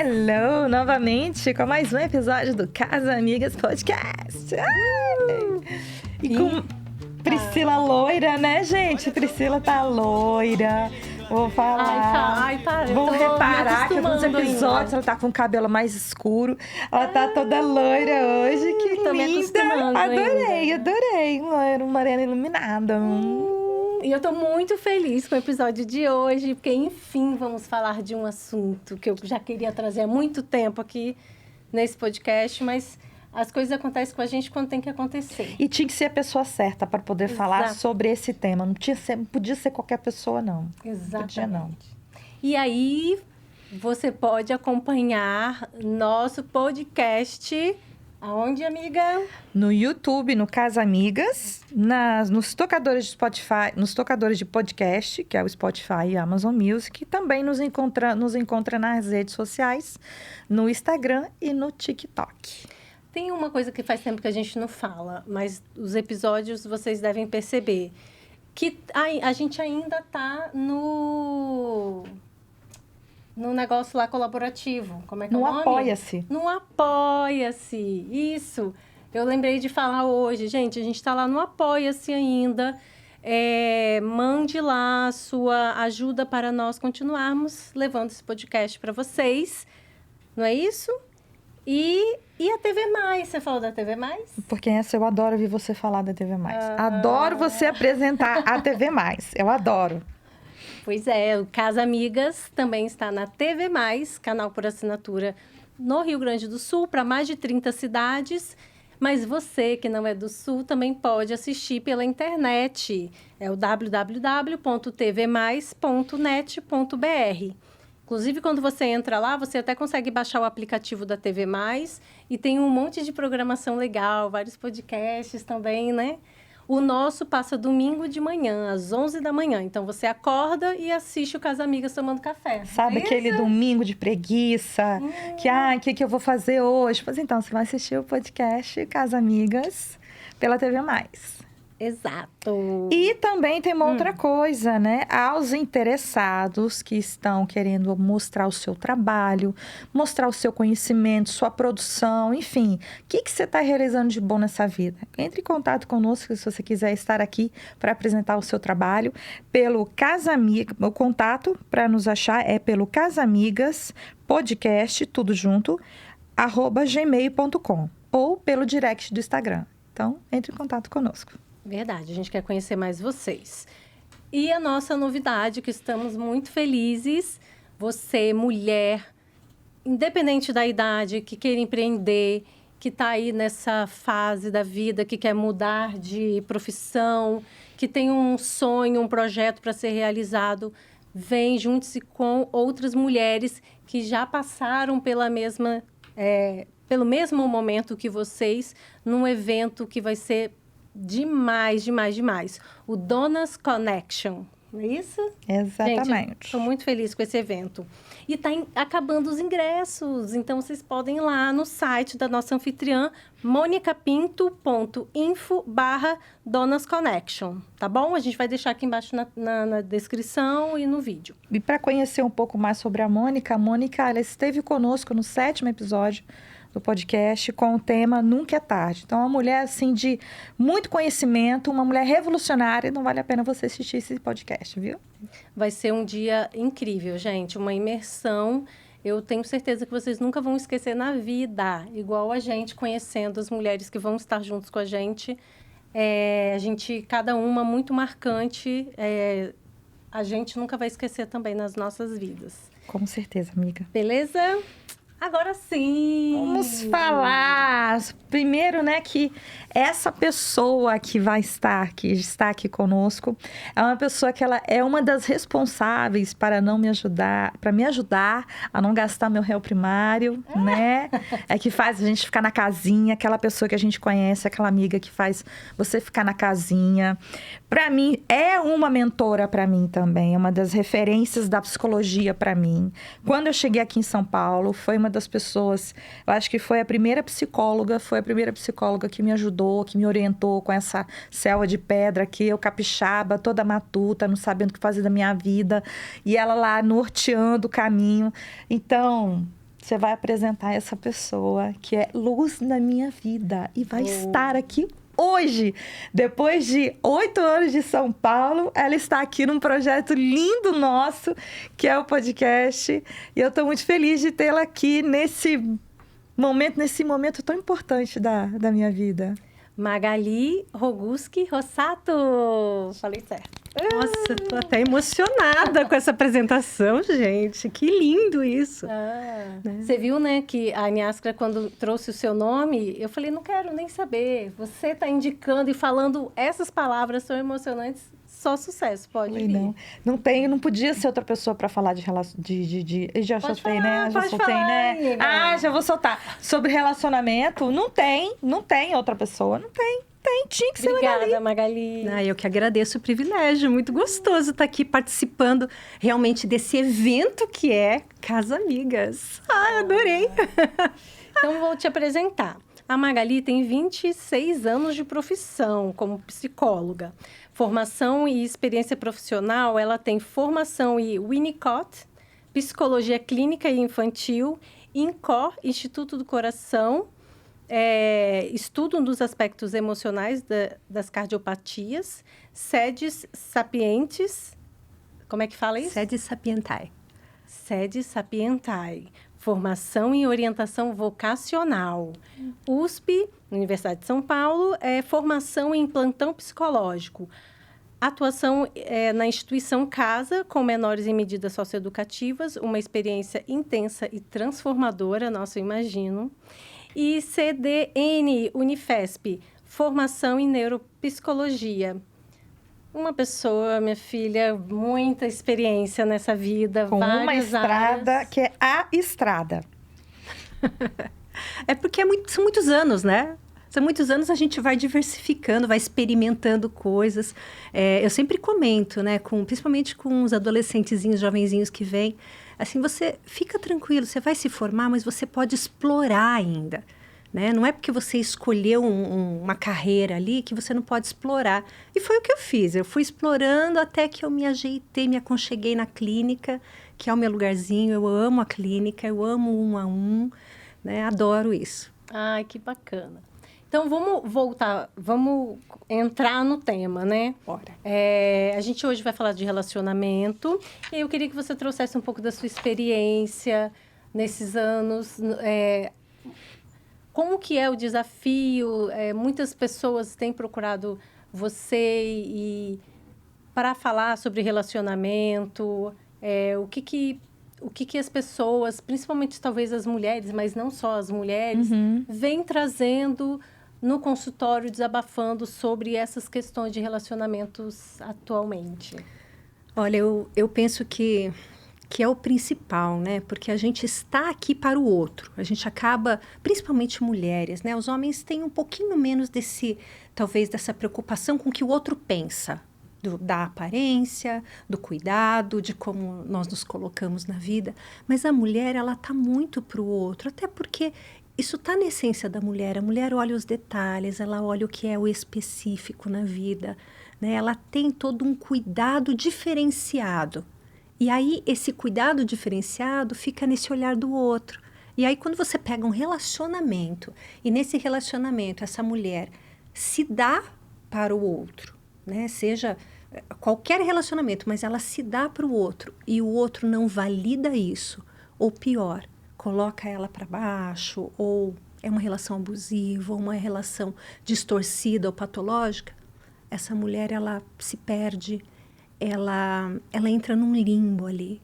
Hello, novamente com mais um episódio do Casa Amigas Podcast. E com Priscila loira, né, gente? Priscila tá loira. Vou falar. Ai, para. Vão reparar que nos episódios ela tá com o cabelo mais escuro. Ela tá toda loira hoje. Que linda. Adorei. Loira, morena iluminada. E eu tô muito feliz com o episódio de hoje, porque, enfim, vamos falar de um assunto que eu já queria trazer há muito tempo aqui nesse podcast, mas as coisas acontecem com a gente quando tem que acontecer. E tinha que ser a pessoa certa para poder falar sobre esse tema. Não podia ser qualquer pessoa, não. Exatamente. Não podia, não. E aí, você pode acompanhar nosso podcast. Aonde, amiga? No YouTube, no Casa Amigas, nos tocadores de Spotify, nos tocadores de podcast, que é o Spotify e Amazon Music, e também nos encontra nas redes sociais, no Instagram e no TikTok. Tem uma coisa que faz tempo que a gente não fala, mas os episódios vocês devem perceber que a gente ainda tá no negócio lá colaborativo. Como é que é o nome? Apoia-se. No Apoia-se. Isso. Eu lembrei de falar hoje. Gente, a gente está lá no Apoia-se ainda. Mande lá a sua ajuda para nós continuarmos levando esse podcast para vocês. Não é isso? E a TV Mais? Você falou da TV Mais? Porque eu adoro ouvir você falar da TV Mais. Adoro você apresentar a TV Mais. Eu adoro. Pois é, o Casa Amigas também está na TV Mais, canal por assinatura no Rio Grande do Sul, para mais de 30 cidades. Mas você que não é do Sul também pode assistir pela internet. É o www.tvmais.net.br. Inclusive, quando você entra lá, você até consegue baixar o aplicativo da TV Mais e tem um monte de programação legal, vários podcasts também, né? O nosso passa domingo de manhã, às 11 da manhã. Então, você acorda e assiste o Casa Amigas tomando café. Sabe aquele domingo de preguiça? O que eu vou fazer hoje? Pois então, você vai assistir o podcast Casa Amigas pela TV Mais. Exato. E também tem uma outra coisa, né? Aos interessados que estão querendo mostrar o seu trabalho, mostrar o seu conhecimento, sua produção, enfim. O que você está realizando de bom nessa vida? Entre em contato conosco se você quiser estar aqui para apresentar o seu trabalho pelo Casa Amigas. O contato para nos achar é pelo Casamigas Podcast, tudo junto, @gmail.com ou pelo direct do Instagram. Então, entre em contato conosco. Verdade, a gente quer conhecer mais vocês. E a nossa novidade, que estamos muito felizes, você, mulher, independente da idade, que queira empreender, que está aí nessa fase da vida, que quer mudar de profissão, que tem um sonho, um projeto para ser realizado, vem, junte-se com outras mulheres que já passaram pelo mesmo momento que vocês, num evento que vai ser demais. O Donas Connection, não é isso? Exatamente. Estou muito feliz com esse evento. E está acabando os ingressos, então vocês podem ir lá no site da nossa anfitriã, monicapinto.info/donasconnection, tá bom? A gente vai deixar aqui embaixo na descrição e no vídeo. E para conhecer um pouco mais sobre a Mônica, ela esteve conosco no 7º episódio do podcast com o tema Nunca é Tarde. Então, uma mulher, assim, de muito conhecimento, uma mulher revolucionária, não vale a pena você assistir esse podcast, viu? Vai ser um dia incrível, gente, uma imersão. Eu tenho certeza que vocês nunca vão esquecer na vida, igual a gente, conhecendo as mulheres que vão estar juntos com a gente. Cada uma muito marcante, a gente nunca vai esquecer também nas nossas vidas. Com certeza, amiga. Beleza? Agora sim! Vamos falar primeiro, né, que essa pessoa que está aqui conosco, é uma pessoa que ela é uma das responsáveis para me ajudar a não gastar meu réu primário, né? É que faz a gente ficar na casinha, aquela pessoa que a gente conhece, aquela amiga que faz você ficar na casinha. Para mim, é uma mentora para mim também, é uma das referências da psicologia para mim. Quando eu cheguei aqui em São Paulo, foi uma das pessoas, eu acho que foi a primeira psicóloga que me ajudou, que me orientou com essa selva de pedra aqui, eu capixaba, toda matuta, não sabendo o que fazer da minha vida, e ela lá norteando o caminho. Então, você vai apresentar essa pessoa que é luz na minha vida e vai estar aqui hoje. Depois de 8 anos de São Paulo, ela está aqui num projeto lindo nosso, que é o podcast. E eu estou muito feliz de tê-la aqui nesse momento tão importante da minha vida. Magali Roguski Rossato. Falei certo. Nossa, tô até emocionada com essa apresentação, gente. Que lindo isso. Você viu, né, que a Niaskra, quando trouxe o seu nome, eu falei, não quero nem saber. Você está indicando e falando essas palavras tão emocionantes, só sucesso, pode vir. Não podia ser outra pessoa para falar de já Pode soltei, falar, né? Já pode soltei, falar, né? amiga. Já vou soltar. Sobre relacionamento, não tem outra pessoa, não tem. Tinha que ser Obrigada, Magali. Eu que agradeço o privilégio. Muito gostoso estar aqui participando realmente desse evento que é Casa Amigas. Adorei! Então, vou te apresentar. A Magali tem 26 anos de profissão como psicóloga. Formação e experiência profissional, ela tem formação em Winnicott, Psicologia Clínica e Infantil, INCOR, Instituto do Coração, estudo dos aspectos emocionais das cardiopatias, Sedis Sapientes, como é que fala isso? Sedis Sapientae. Sedis Sapientae. Formação em orientação vocacional. USP, Universidade de São Paulo, formação em plantão psicológico. Atuação na instituição Casa, com menores em medidas socioeducativas, uma experiência intensa e transformadora, nossa, eu imagino. E CDN Unifesp, formação em neuropsicologia. Uma pessoa, minha filha, muita experiência nessa vida. Com uma estrada áreas. que é a estrada. É porque são muitos anos, né? São muitos anos, a gente vai diversificando, vai experimentando coisas. Eu sempre comento, né? Principalmente com os adolescentezinhos, jovenzinhos que vêm. Assim, você fica tranquilo, você vai se formar, mas você pode explorar ainda. Né? Não é porque você escolheu uma carreira ali que você não pode explorar. E foi o que eu fiz. Eu fui explorando até que eu me ajeitei, me aconcheguei na clínica, que é o meu lugarzinho. Eu amo a clínica, eu amo 1 a 1, né? Adoro isso. Ai, que bacana. Então, vamos entrar no tema, né? Bora. A gente hoje vai falar de relacionamento. E eu queria que você trouxesse um pouco da sua experiência nesses anos. Como que é o desafio? Muitas pessoas têm procurado você para falar sobre relacionamento. O que as pessoas, principalmente talvez as mulheres, mas não só as mulheres, vêm trazendo no consultório, desabafando sobre essas questões de relacionamentos atualmente? Olha, eu penso que é o principal, né? Porque a gente está aqui para o outro. A gente acaba, principalmente mulheres, né? Os homens têm um pouquinho menos talvez dessa preocupação com o que o outro pensa. Da aparência, do cuidado, de como nós nos colocamos na vida. Mas a mulher, ela está muito para o outro, até porque isso está na essência da mulher. A mulher olha os detalhes, ela olha o que é o específico na vida, né? Ela tem todo um cuidado diferenciado. E aí, esse cuidado diferenciado fica nesse olhar do outro. E aí, quando você pega um relacionamento, e nesse relacionamento, essa mulher se dá para o outro, né? Seja qualquer relacionamento, mas ela se dá para o outro, e o outro não valida isso, ou pior, coloca ela para baixo, ou é uma relação abusiva, ou uma relação distorcida ou patológica, essa mulher, ela se perde, ela entra num limbo ali.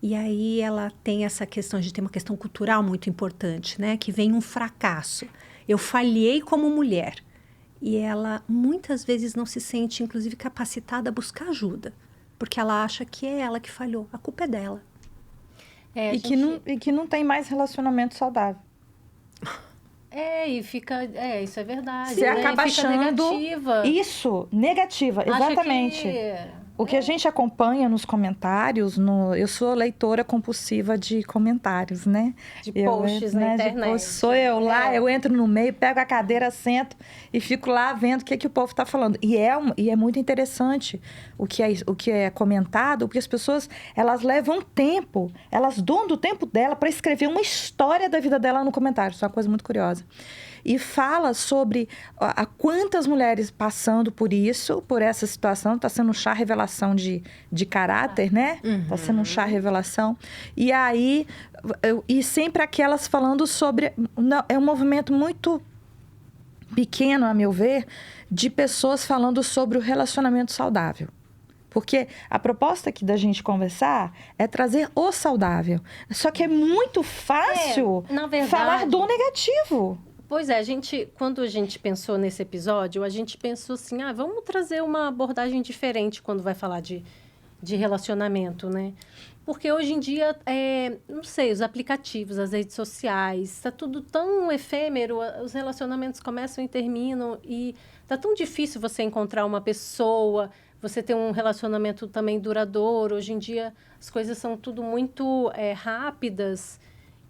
E aí ela tem essa questão, a gente tem uma questão cultural muito importante, né? Que vem um fracasso. Eu falhei como mulher. E ela muitas vezes não se sente, inclusive, capacitada a buscar ajuda. Porque ela acha que é ela que falhou. A culpa é dela. Que não tem mais relacionamento saudável. Isso é verdade. Você acaba fica achando negativa. Isso, negativa, exatamente. O que a gente acompanha nos comentários, eu sou leitora compulsiva de comentários, né? De posts na internet. Sou eu lá, eu entro no meio, pego a cadeira, sento e fico lá vendo o que o povo está falando. E é muito interessante o que é comentado, porque as pessoas, elas levam tempo, elas doam do tempo dela para escrever uma história da vida dela no comentário. Isso é uma coisa muito curiosa. E fala sobre a quantas mulheres passando por isso, por essa situação. Está sendo um chá revelação de caráter, né? Está sendo um chá revelação. E aí, e sempre aquelas falando sobre... É um movimento muito pequeno, a meu ver, de pessoas falando sobre o relacionamento saudável. Porque a proposta aqui da gente conversar é trazer o saudável. Só que é muito fácil na verdade, falar do negativo. Pois é, quando a gente pensou nesse episódio, a gente pensou assim, vamos trazer uma abordagem diferente quando vai falar de relacionamento, né? Porque hoje em dia, não sei, os aplicativos, as redes sociais, está tudo tão efêmero, os relacionamentos começam e terminam, e está tão difícil você encontrar uma pessoa, você ter um relacionamento também duradouro. Hoje em dia, as coisas são tudo muito rápidas.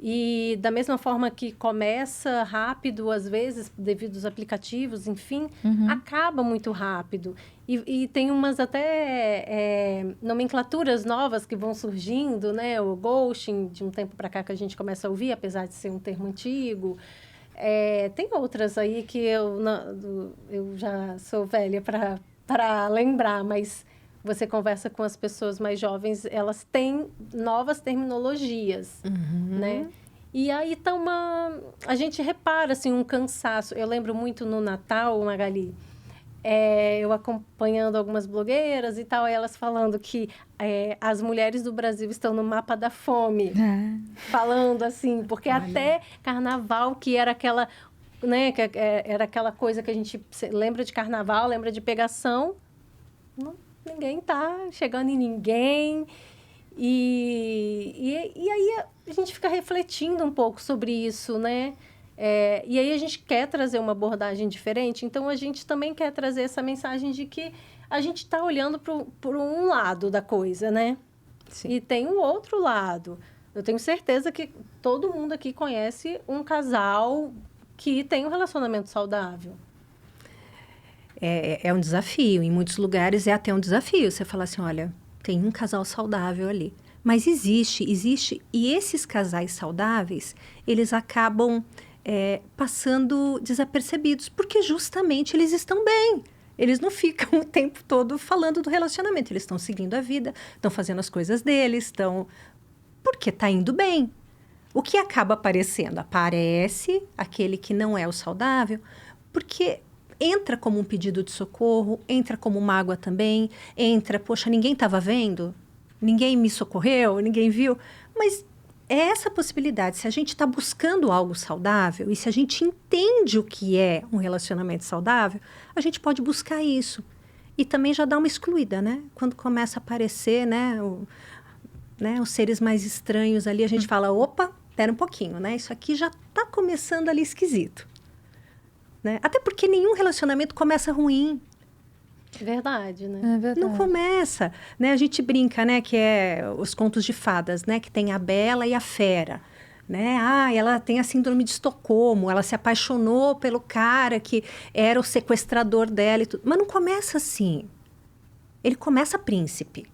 E da mesma forma que começa rápido, às vezes, devido aos aplicativos, enfim, acaba muito rápido. E tem umas até nomenclaturas novas que vão surgindo, né? O ghosting, de um tempo para cá que a gente começa a ouvir, apesar de ser um termo antigo. Tem outras aí que eu já sou velha para lembrar, mas... Você conversa com as pessoas mais jovens, elas têm novas terminologias, né? E aí tá a gente repara, assim, um cansaço. Eu lembro muito no Natal, Magali, eu acompanhando algumas blogueiras e tal, e elas falando que as mulheres do Brasil estão no mapa da fome. Falando assim, porque até carnaval, que era aquela, né, que era aquela coisa que a gente lembra de carnaval, lembra de pegação, ninguém tá chegando em ninguém. E aí a gente fica refletindo um pouco sobre isso, né? E aí a gente quer trazer uma abordagem diferente, então a gente também quer trazer essa mensagem de que a gente está olhando por um lado da coisa, né? Sim. E tem um outro lado. Eu tenho certeza que todo mundo aqui conhece um casal que tem um relacionamento saudável. É um desafio. Em muitos lugares é até um desafio. Você fala assim, olha, tem um casal saudável ali. Mas existe. E esses casais saudáveis, eles acabam passando desapercebidos. Porque justamente eles estão bem. Eles não ficam o tempo todo falando do relacionamento. Eles estão seguindo a vida, estão fazendo as coisas deles, porque está indo bem. O que acaba aparecendo? Aparece aquele que não é o saudável, porque... entra como um pedido de socorro, entra como mágoa também, poxa, ninguém estava vendo, ninguém me socorreu, ninguém viu. Mas é essa possibilidade, se a gente está buscando algo saudável e se a gente entende o que é um relacionamento saudável, a gente pode buscar isso. E também já dá uma excluída, né? Quando começa a aparecer, né, os seres mais estranhos ali, a gente fala, opa, espera um pouquinho, né? Isso aqui já está começando ali esquisito. Né? Até porque nenhum relacionamento começa ruim. Verdade, né? É verdade. Não começa. Né? A gente brinca, né, que é os contos de fadas, né? Que tem a Bela e a Fera. Né? Ela tem a síndrome de Estocolmo, ela se apaixonou pelo cara que era o sequestrador dela e tudo. Mas não começa assim. Ele começa príncipe.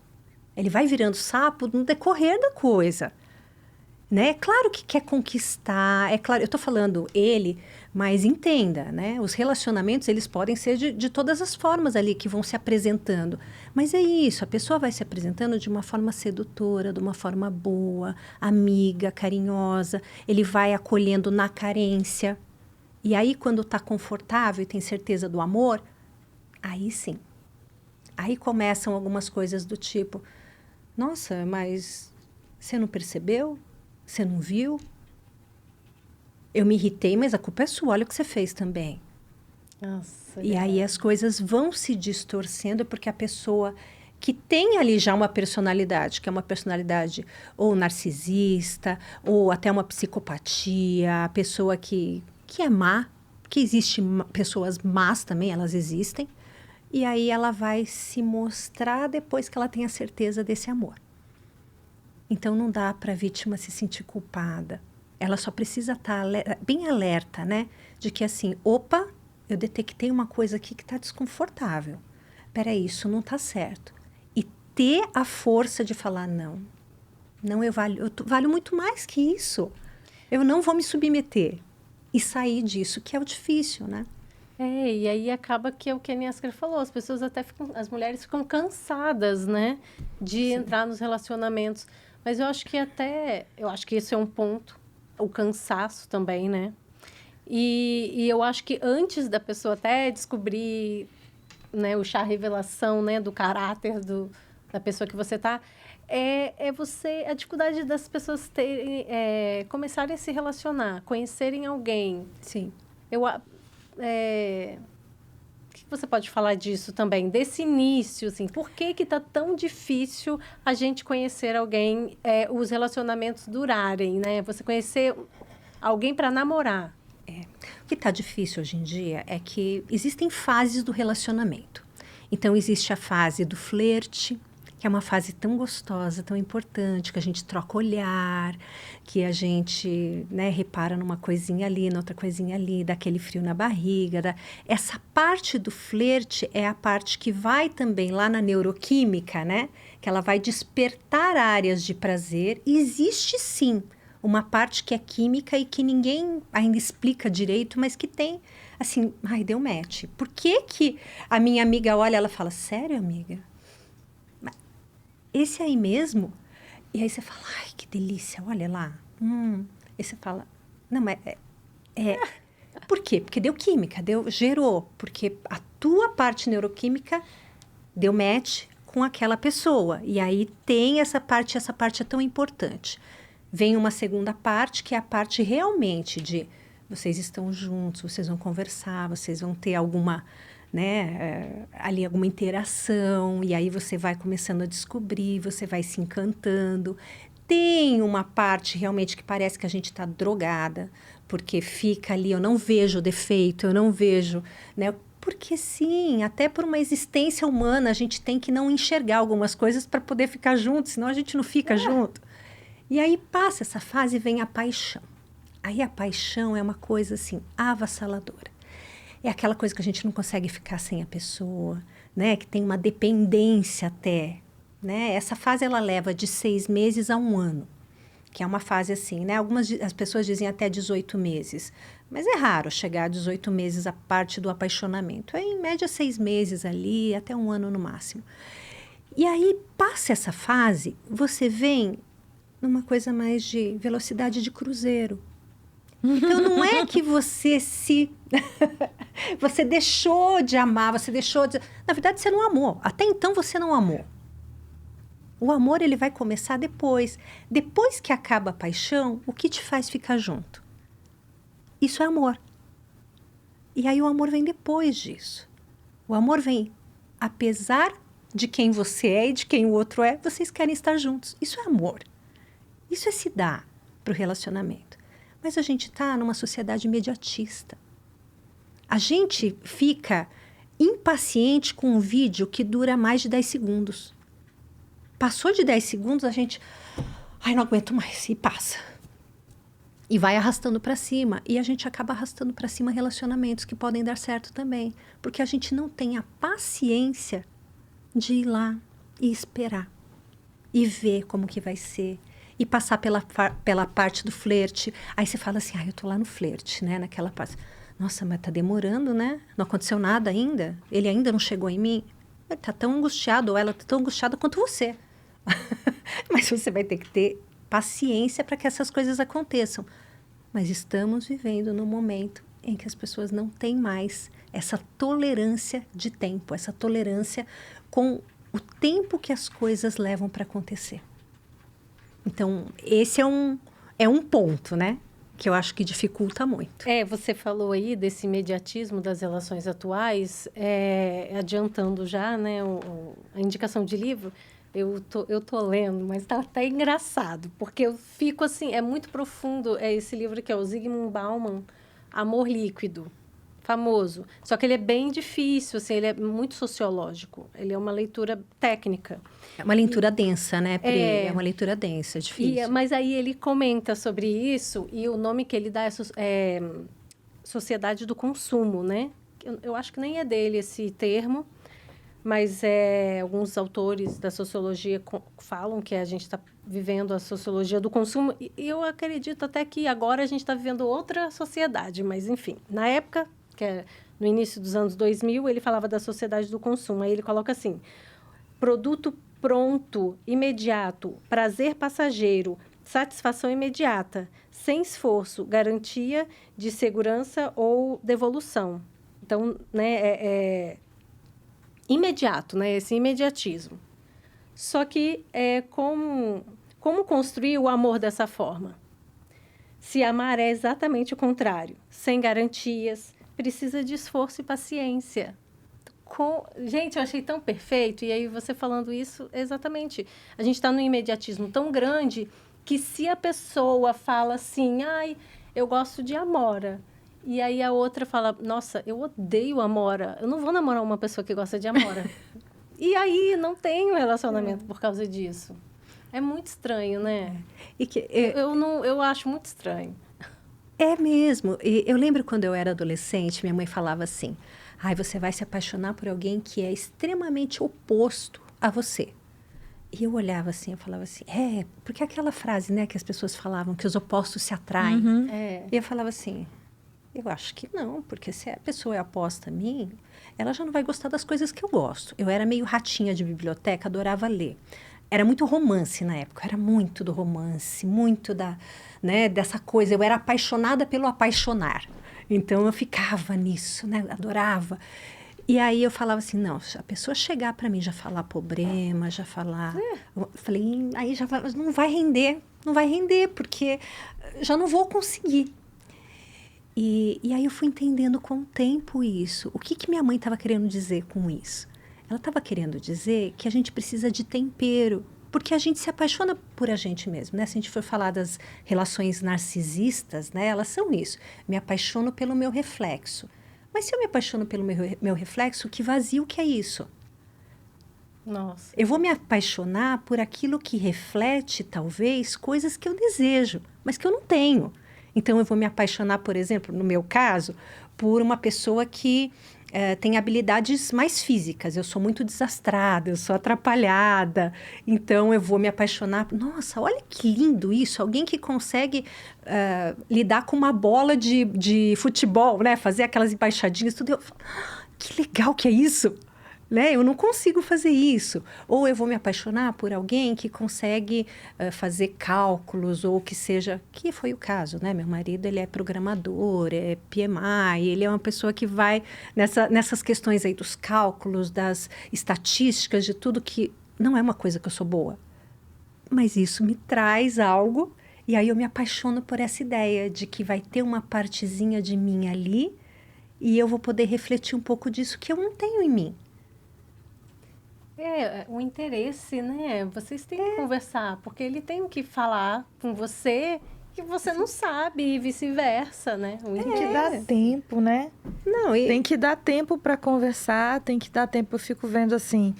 Ele vai virando sapo no decorrer da coisa. Né? Claro que quer conquistar, é claro, eu estou falando ele, mas entenda, né? Os relacionamentos, eles podem ser de todas as formas ali que vão se apresentando. Mas é isso, a pessoa vai se apresentando de uma forma sedutora, de uma forma boa, amiga, carinhosa. Ele vai acolhendo na carência. E aí, quando está confortável e tem certeza do amor, aí sim. Aí começam algumas coisas do tipo, nossa, mas você não percebeu? Você não viu? Eu me irritei, mas a culpa é sua. Olha o que você fez também. Nossa, e aí as coisas vão se distorcendo porque a pessoa que tem ali já uma personalidade, que é uma personalidade ou narcisista, ou até uma psicopatia, a pessoa que é má, que existe pessoas más também, elas existem. e aí ela vai se mostrar depois que ela tem a certeza desse amor. Então, não dá para a vítima se sentir culpada. Ela só precisa estar bem alerta, né? De que assim, opa, eu detectei uma coisa aqui que está desconfortável. Peraí, isso não está certo. E ter a força de falar, não, eu valho muito mais que isso. Eu não vou me submeter. E sair disso, que é o difícil, né? E aí acaba que é o que a Niaskar falou, as pessoas as mulheres ficam cansadas, né? De entrar nos relacionamentos. Mas eu acho que esse é um ponto, o cansaço também, né? E eu acho que antes da pessoa até descobrir, né, o chá revelação, né, do caráter da pessoa que você tá, a dificuldade das pessoas começarem a se relacionar, conhecerem alguém. Sim. O que você pode falar disso também? Desse início, assim, por que tá tão difícil a gente conhecer alguém, os relacionamentos durarem, né? Você conhecer alguém para namorar. O que está difícil hoje em dia é que existem fases do relacionamento. Então, existe a fase do flerte, que é uma fase tão gostosa, tão importante, que a gente troca olhar, que a gente, né, repara numa coisinha ali, noutra coisinha ali, dá aquele frio na barriga. Essa parte do flerte é a parte que vai também lá na neuroquímica, né? Que ela vai despertar áreas de prazer. E existe sim uma parte que é química e que ninguém ainda explica direito, mas que tem, assim, ai, deu match. Por que a minha amiga olha, ela fala, sério, amiga? Esse aí mesmo? E aí você fala, ai, que delícia, olha lá. Aí você fala, não, mas por quê? Porque deu química, gerou. Porque a tua parte neuroquímica deu match com aquela pessoa. E aí tem essa parte é tão importante. Vem uma segunda parte, que é a parte realmente de vocês estão juntos, vocês vão conversar, vocês vão ter alguma, né, ali alguma interação, e aí você vai começando a descobrir, você vai se encantando. Tem uma parte realmente que parece que a gente está drogada, porque fica ali, eu não vejo defeito, eu não vejo, né? Porque sim, até por uma existência humana, a gente tem que não enxergar algumas coisas para poder ficar junto, senão a gente não fica junto. E aí passa essa fase e vem a paixão. Aí a paixão é uma coisa assim, avassaladora. É aquela coisa que a gente não consegue ficar sem a pessoa, né? Que tem uma dependência até, né? Essa fase ela leva de 6 meses a 1 ano, que é uma fase assim, né? As pessoas dizem até 18 meses, mas é raro chegar a 18 meses a parte do apaixonamento. É em média 6 meses ali, até 1 ano no máximo. E aí passa essa fase, você vem numa coisa mais de velocidade de cruzeiro. Então, não é que você você deixou de amar, você deixou de... Na verdade, você não amou. Até então, você não amou. O amor, ele vai começar depois. Depois que acaba a paixão, o que te faz ficar junto? Isso é amor. E aí, o amor vem depois disso. O amor vem, apesar de quem você é e de quem o outro é, vocês querem estar juntos. Isso é amor. Isso é se dar para o relacionamento. Mas a gente está numa sociedade imediatista. A gente fica impaciente com um vídeo que dura mais de 10 segundos. Passou de 10 segundos, a gente... Ai, não aguento mais. E passa. E vai arrastando para cima. E a gente acaba arrastando para cima relacionamentos que podem dar certo também. Porque a gente não tem a paciência de ir lá e esperar. E ver como que vai ser. E passar pela parte do flerte. Aí você fala assim, eu tô lá no flerte, né? Naquela parte. Nossa, mas tá demorando, né? Não aconteceu nada ainda? Ele ainda não chegou em mim? Ele tá tão angustiado, ou ela tá tão angustiada quanto você. Mas você vai ter que ter paciência para que essas coisas aconteçam. Mas estamos vivendo num momento em que as pessoas não têm mais essa tolerância de tempo, essa tolerância com o tempo que as coisas levam para acontecer. Então, esse é um ponto, né? Que eu acho que dificulta muito. Você falou aí desse imediatismo das relações atuais, adiantando já, né, a indicação de livro. Eu tô lendo, mas tá até engraçado, porque eu fico assim, é muito profundo esse livro que é o Zygmunt Bauman, Amor Líquido. famoso. Só que ele é bem difícil, assim, ele é muito sociológico. Ele é uma leitura técnica. É uma leitura densa, né, Pri? É uma leitura densa, difícil. Mas aí ele comenta sobre isso e o nome que ele dá é Sociedade do Consumo, né? Eu acho que nem é dele esse termo, mas alguns autores da sociologia falam que a gente está vivendo a sociologia do consumo, e eu acredito até que agora a gente está vivendo outra sociedade, mas enfim, na época, que é no início dos anos 2000, ele falava da sociedade do consumo, aí ele coloca assim, produto pronto, imediato, prazer passageiro, satisfação imediata, sem esforço, garantia de segurança ou devolução. Então, né, imediato, né, esse imediatismo. Só que como construir o amor dessa forma? Se amar é exatamente o contrário, sem garantias, precisa de esforço e paciência. Gente, eu achei tão perfeito, e aí você falando isso, exatamente. A gente está num imediatismo tão grande que se a pessoa fala assim, ai, eu gosto de amora, e aí a outra fala, nossa, eu odeio amora, eu não vou namorar uma pessoa que gosta de amora. E aí não tem um relacionamento por causa disso. É muito estranho, né? Eu acho muito estranho. É mesmo. E eu lembro quando eu era adolescente, minha mãe falava assim, ai, você vai se apaixonar por alguém que é extremamente oposto a você. E eu olhava assim, eu falava assim, porque aquela frase, né, que as pessoas falavam, que os opostos se atraem. Uhum. E eu falava assim, eu acho que não, porque se a pessoa é oposta a mim, ela já não vai gostar das coisas que eu gosto. Eu era meio ratinha de biblioteca, adorava ler. Era muito romance na época, era muito do romance, muito dessa coisa. Eu era apaixonada pelo apaixonar. Então, eu ficava nisso, né? Adorava. E aí, eu falava assim, não, se a pessoa chegar para mim, já falar problema, já falar... Eu falei, aí já não vai render, porque já não vou conseguir. E aí, eu fui entendendo com o tempo isso. O que minha mãe estava querendo dizer com isso? Ela estava querendo dizer que a gente precisa de tempero, porque a gente se apaixona por a gente mesmo, né? Se a gente for falar das relações narcisistas, né? Elas são isso. Me apaixono pelo meu reflexo. Mas se eu me apaixono pelo meu reflexo, que vazio que é isso? Nossa. Eu vou me apaixonar por aquilo que reflete, talvez, coisas que eu desejo, mas que eu não tenho. Então, eu vou me apaixonar, por exemplo, no meu caso, por uma pessoa que tem habilidades mais físicas. Eu sou muito desastrada, eu sou atrapalhada. Então, eu vou me apaixonar. Nossa, olha que lindo isso. Alguém que consegue lidar com uma bola de futebol, né? Fazer aquelas embaixadinhas, tudo. Que legal que é isso! Né? Eu não consigo fazer isso. Ou eu vou me apaixonar por alguém que consegue fazer cálculos, ou que seja... Que foi o caso, né? Meu marido, ele é programador, é PMI, ele é uma pessoa que vai nessas questões aí dos cálculos, das estatísticas, de tudo que não é uma coisa que eu sou boa. Mas isso me traz algo, e aí eu me apaixono por essa ideia de que vai ter uma partezinha de mim ali, e eu vou poder refletir um pouco disso que eu não tenho em mim. O interesse, né? Vocês têm que conversar, porque ele tem que falar com você que você não sabe e vice-versa, né? Tem que dar tempo, né? Tem que dar tempo para conversar, tem que dar tempo. Eu fico vendo assim,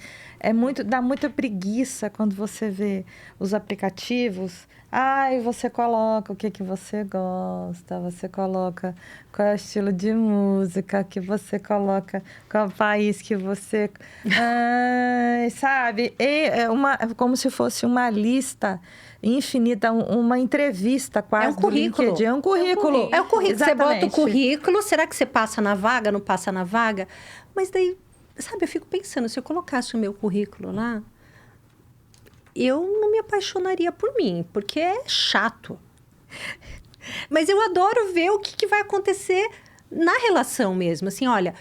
dá muita preguiça quando você vê os aplicativos. Ai, você coloca o que você gosta, você coloca qual é o estilo de música que você coloca, qual país que você... Ai, sabe? Como se fosse uma lista infinita, uma entrevista quase. É um currículo. Do LinkedIn. É um currículo. É o currículo. Exatamente. Você bota o currículo, será que você passa na vaga, não passa na vaga? Mas daí, sabe, eu fico pensando, se eu colocasse o meu currículo lá, eu não me apaixonaria por mim, porque é chato. Mas eu adoro ver o que vai acontecer na relação mesmo. Assim, olha,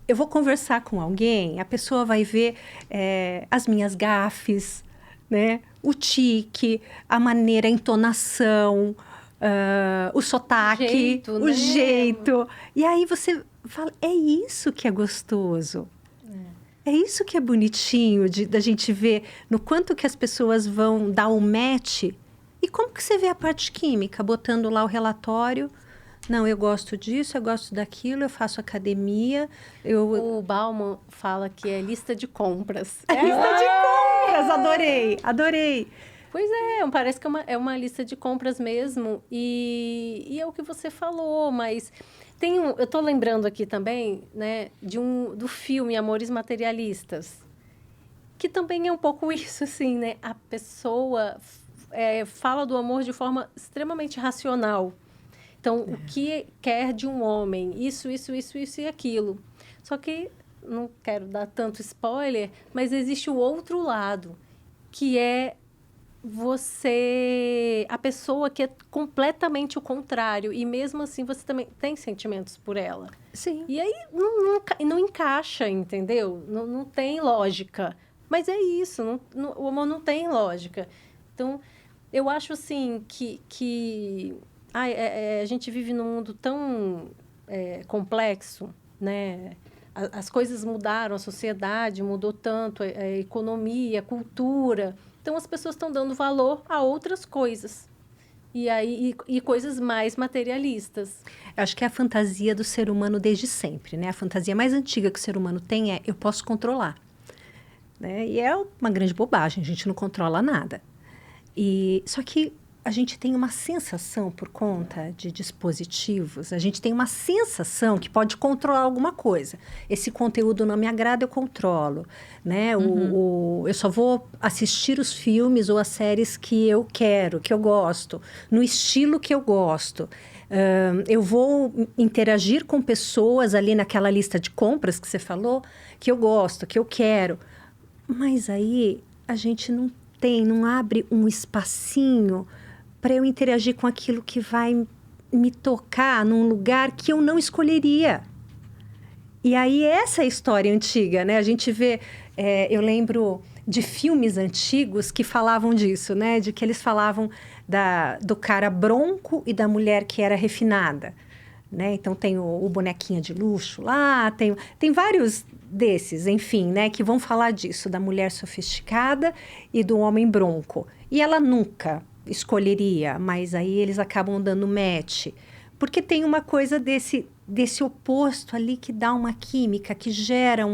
eu vou conversar com alguém, a pessoa vai ver as minhas gafes, né? O tique, a maneira, a entonação, o sotaque, o jeito. E aí você fala, é isso que é gostoso. É isso que é bonitinho da gente ver no quanto que as pessoas vão dar um match. E como que você vê a parte química, botando lá o relatório, Não, eu gosto disso, eu gosto daquilo, eu faço academia, O Bauman fala que é lista de compras. Lista de compras, adorei. Pois é, parece que é uma lista de compras mesmo. E é o que você falou, mas eu tô lembrando aqui também, né, do filme Amores Materialistas, que também é um pouco isso, assim, né? A pessoa fala do amor de forma extremamente racional. Então, o que quer de um homem? Isso e aquilo. Só que, não quero dar tanto spoiler, mas existe o outro lado, que é a pessoa que é completamente o contrário. E mesmo assim, você também tem sentimentos por ela. Sim. E aí, não encaixa, entendeu? Não tem lógica. Mas é isso, o amor não tem lógica. Então, eu acho, assim, que a gente vive num mundo tão complexo, né? As coisas mudaram, a sociedade mudou tanto, a economia, a cultura. Então, as pessoas estão dando valor a outras coisas. E coisas mais materialistas. Eu acho que é a fantasia do ser humano desde sempre, né? A fantasia mais antiga que o ser humano tem é: eu posso controlar. Né? E é uma grande bobagem, a gente não controla nada. Só que a gente tem uma sensação, por conta de dispositivos, a gente tem uma sensação que pode controlar alguma coisa. Esse conteúdo não me agrada, eu controlo. Né? Eu só vou assistir os filmes ou as séries que eu quero, que eu gosto, no estilo que eu gosto. Eu vou interagir com pessoas ali naquela lista de compras que você falou, que eu gosto, que eu quero. Mas aí a gente não abre um espacinho para eu interagir com aquilo que vai me tocar num lugar que eu não escolheria. E aí essa é a história antiga, né? A gente vê, eu lembro de filmes antigos que falavam disso, né? De que eles falavam do cara bronco e da mulher que era refinada. Né? Então, tem o bonequinho de luxo lá, tem vários desses, enfim, né? Que vão falar disso, da mulher sofisticada e do homem bronco. E ela nunca escolheria, mas aí eles acabam dando match. Porque tem uma coisa desse oposto ali que dá uma química, que gera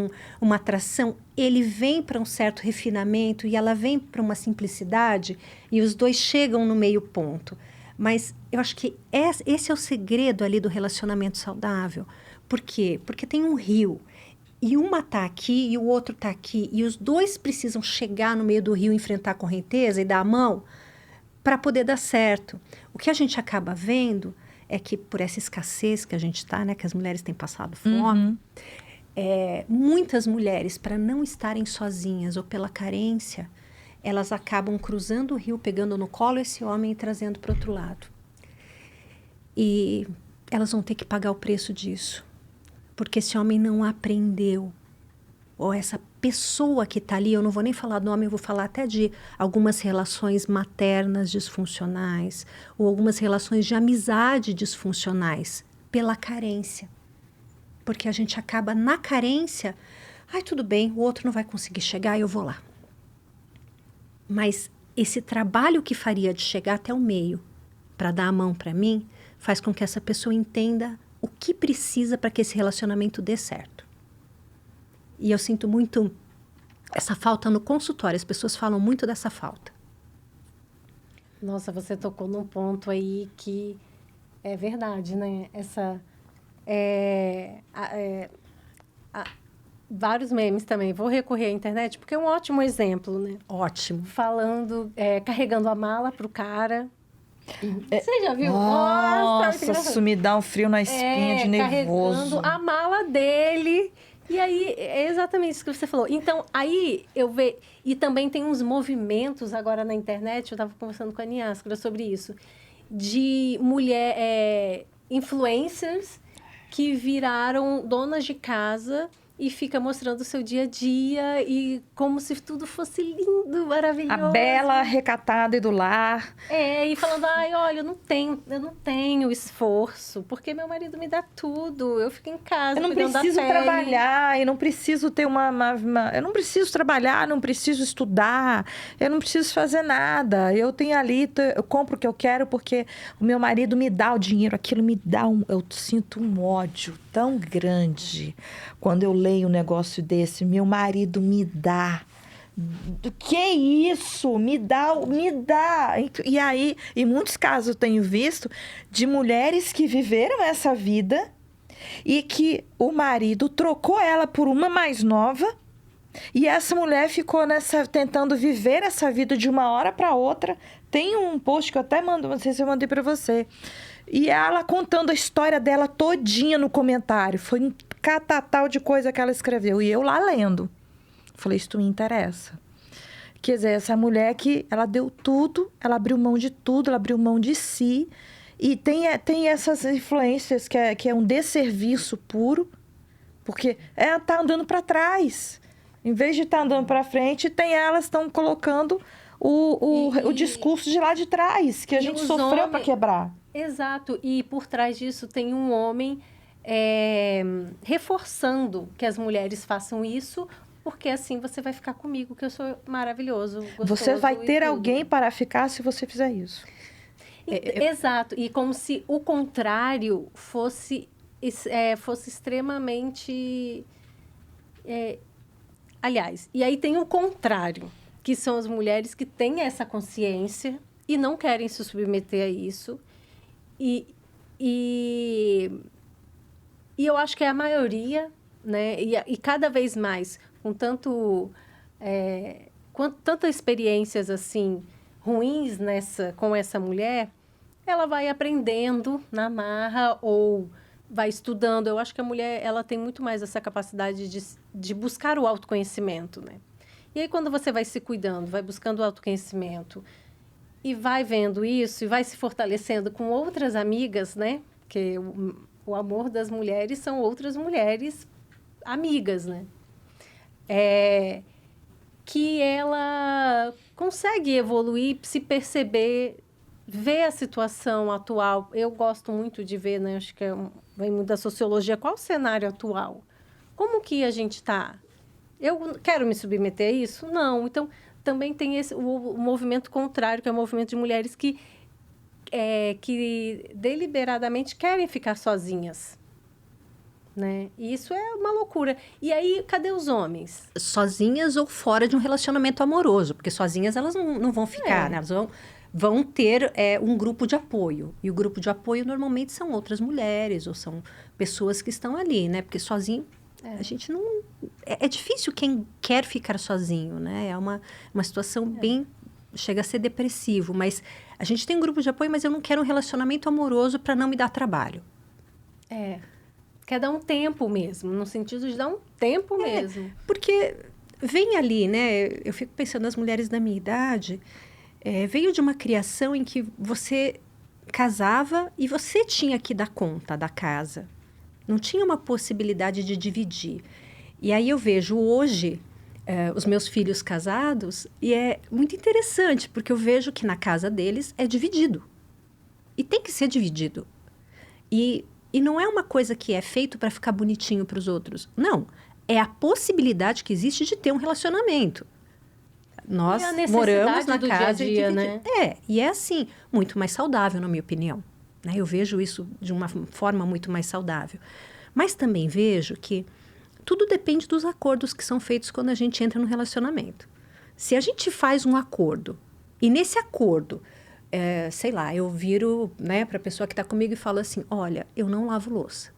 uma atração. Ele vem para um certo refinamento e ela vem para uma simplicidade e os dois chegam no meio ponto. Mas eu acho que esse é o segredo ali do relacionamento saudável. Por quê? Porque tem um rio. E uma está aqui e o outro está aqui. E os dois precisam chegar no meio do rio, enfrentar a correnteza e dar a mão para poder dar certo. O que a gente acaba vendo é que, por essa escassez que a gente está, né, que as mulheres têm passado fome, muitas mulheres, para não estarem sozinhas ou pela carência, elas acabam cruzando o rio, pegando no colo esse homem e trazendo para o outro lado. E elas vão ter que pagar o preço disso. Porque esse homem não aprendeu. Ou essa pessoa que está ali, eu não vou nem falar do nome, eu vou falar até de algumas relações maternas disfuncionais, ou algumas relações de amizade disfuncionais, pela carência. Porque a gente acaba na carência, tudo bem, o outro não vai conseguir chegar, eu vou lá. Mas esse trabalho que faria de chegar até o meio, para dar a mão para mim, faz com que essa pessoa entenda o que precisa para que esse relacionamento dê certo. E eu sinto muito essa falta no consultório. As pessoas falam muito dessa falta. Nossa, você tocou num ponto aí que é verdade, né? Vários memes também. Vou recorrer à internet, porque é um ótimo exemplo, né? Ótimo. Falando, carregando a mala pro cara. Você já viu? Nossa, isso me dá um frio na espinha de nervoso. Carregando a mala dele. E aí, é exatamente isso que você falou. Então, aí eu vejo... E também tem uns movimentos agora na internet, eu estava conversando com a Niáscara sobre isso, de influencers que viraram donas de casa e fica mostrando o seu dia a dia e como se tudo fosse lindo, maravilhoso. A bela recatada e do lar. E falando, ai, olha, eu não tenho esforço, porque meu marido me dá tudo, eu fico em casa, Eu não cuidando da preciso pele. trabalhar, eu não preciso ter eu não preciso trabalhar, não preciso estudar, eu não preciso fazer nada. Eu tenho ali, eu compro o que eu quero porque o meu marido me dá o dinheiro, aquilo me dá eu sinto um ódio tão grande quando eu leio um negócio desse. Meu marido me dá. Que isso? Me dá. E aí, em muitos casos eu tenho visto de mulheres que viveram essa vida e que o marido trocou ela por uma mais nova e essa mulher ficou tentando viver essa vida de uma hora para outra. Tem um post que eu até mando, não sei se eu mandei para você. E ela contando a história dela todinha no comentário. Foi um catatal de coisa que ela escreveu. E eu lá lendo. Falei, isso me interessa. Quer dizer, essa mulher que ela deu tudo, ela abriu mão de tudo, ela abriu mão de si. E tem essas influências que é um desserviço puro. Porque ela tá andando para trás. Em vez de estar andando para frente, elas estão colocando o discurso de lá de trás, que a gente sofreu para quebrar. Exato. E por trás disso tem um homem reforçando que as mulheres façam isso, porque assim você vai ficar comigo, que eu sou maravilhoso, gostoso. Você vai ter alguém para ficar se você fizer isso. Exato. E como se o contrário fosse extremamente... Aliás, e aí tem o contrário, que são as mulheres que têm essa consciência e não querem se submeter a isso. E eu acho que é a maioria, né? E cada vez mais, com tantas experiências assim ruins com essa mulher, ela vai aprendendo na marra ou vai estudando. Eu acho que a mulher ela tem muito mais essa capacidade de buscar o autoconhecimento, né? E aí, quando você vai se cuidando, vai buscando o autoconhecimento e vai vendo isso e vai se fortalecendo com outras amigas, né? Porque o amor das mulheres são outras mulheres amigas, né? Que ela consegue evoluir, se perceber, ver a situação atual. Eu gosto muito de ver, né? Acho que vem muito da sociologia. Qual o cenário atual? Como que a gente está? Eu quero me submeter a isso? Não. Então, também tem o movimento contrário, que é o movimento de mulheres que deliberadamente querem ficar sozinhas, né? E isso é uma loucura. E aí, cadê os homens? Sozinhas ou fora de um relacionamento amoroso, porque sozinhas elas não vão ficar, né? Elas vão ter um grupo de apoio. E o grupo de apoio normalmente são outras mulheres ou são pessoas que estão ali, né? Porque sozinho, a gente não... É difícil quem quer ficar sozinho, né? É uma situação bem... Chega a ser depressivo, mas a gente tem um grupo de apoio, mas eu não quero um relacionamento amoroso para não me dar trabalho. Quer dar um tempo mesmo, no sentido de dar um tempo mesmo. Porque vem ali, né? Eu fico pensando nas mulheres da minha idade... veio de uma criação em que você casava e você tinha que dar conta da casa. Não tinha uma possibilidade de dividir. E aí eu vejo hoje os meus filhos casados e é muito interessante, porque eu vejo que na casa deles é dividido. E tem que ser dividido. E não é uma coisa que é feito para ficar bonitinho para os outros. Não. É a possibilidade que existe de ter um relacionamento. Nós moramos na casa do dia a dia, né? E é assim, muito mais saudável, na minha opinião. Né? Eu vejo isso de uma forma muito mais saudável. Mas também vejo que tudo depende dos acordos que são feitos quando a gente entra no relacionamento. Se a gente faz um acordo, e nesse acordo, sei lá, eu viro, né, para a pessoa que está comigo e falo assim, olha, eu não lavo louça.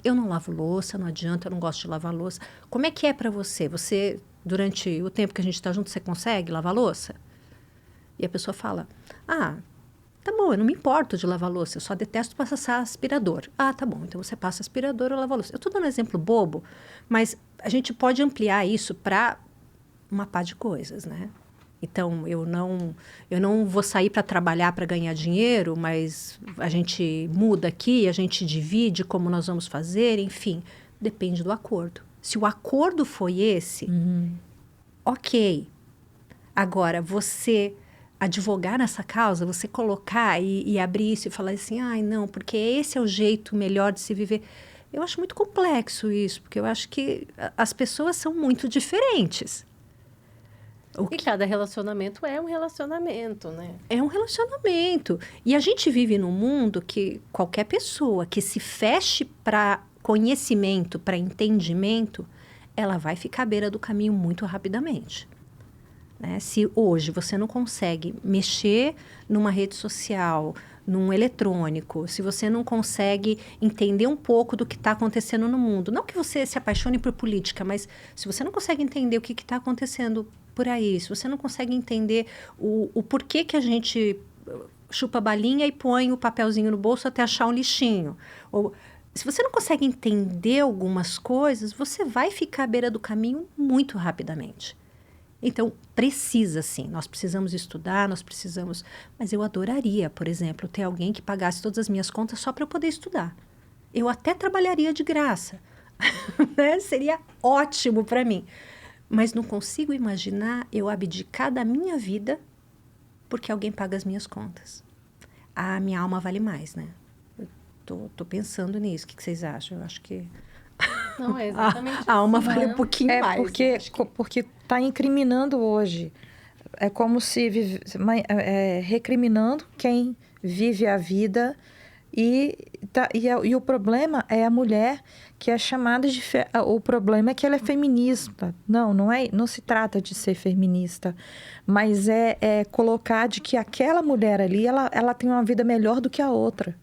Eu não lavo louça, não adianta, eu não gosto de lavar louça. Como é que é para você? Você... Durante o tempo que a gente está junto, você consegue lavar louça? E a pessoa fala, tá bom, eu não me importo de lavar louça, eu só detesto passar aspirador. Tá bom, então você passa aspirador ou lava louça. Eu estou dando um exemplo bobo, mas a gente pode ampliar isso para uma pá de coisas, né? Então, eu não vou sair para trabalhar para ganhar dinheiro, mas a gente muda aqui, a gente divide como nós vamos fazer, enfim, depende do acordo. Se o acordo foi esse, ok. Agora, você advogar nessa causa, você colocar e abrir isso e falar assim, ai, não, porque esse é o jeito melhor de se viver. Eu acho muito complexo isso, porque eu acho que as pessoas são muito diferentes. E cada relacionamento é um relacionamento, né? É um relacionamento. E a gente vive num mundo que qualquer pessoa que se feche para conhecimento, para entendimento, ela vai ficar à beira do caminho muito rapidamente. Né? Se hoje você não consegue mexer numa rede social, num eletrônico, se você não consegue entender um pouco do que está acontecendo no mundo, não que você se apaixone por política, mas se você não consegue entender o que está acontecendo por aí, se você não consegue entender o porquê que a gente chupa balinha e põe o papelzinho no bolso até achar um lixinho, ou se você não consegue entender algumas coisas, você vai ficar à beira do caminho muito rapidamente. Então, precisa sim, nós precisamos estudar, nós precisamos... Mas eu adoraria, por exemplo, ter alguém que pagasse todas as minhas contas só para eu poder estudar. Eu até trabalharia de graça, né? Seria ótimo para mim. Mas não consigo imaginar eu abdicar da minha vida porque alguém paga as minhas contas. A minha alma vale mais, né? Eu tô pensando nisso, o que vocês acham? Eu acho que... Não, é exatamente a alma assim, vale né? um pouquinho mais. Porque está incriminando hoje. É como se recriminando quem vive a vida. E o problema é a mulher que é chamada de... O problema é que ela é feminista. Não se trata de ser feminista. Mas é colocar de que aquela mulher ali, ela tem uma vida melhor do que a outra,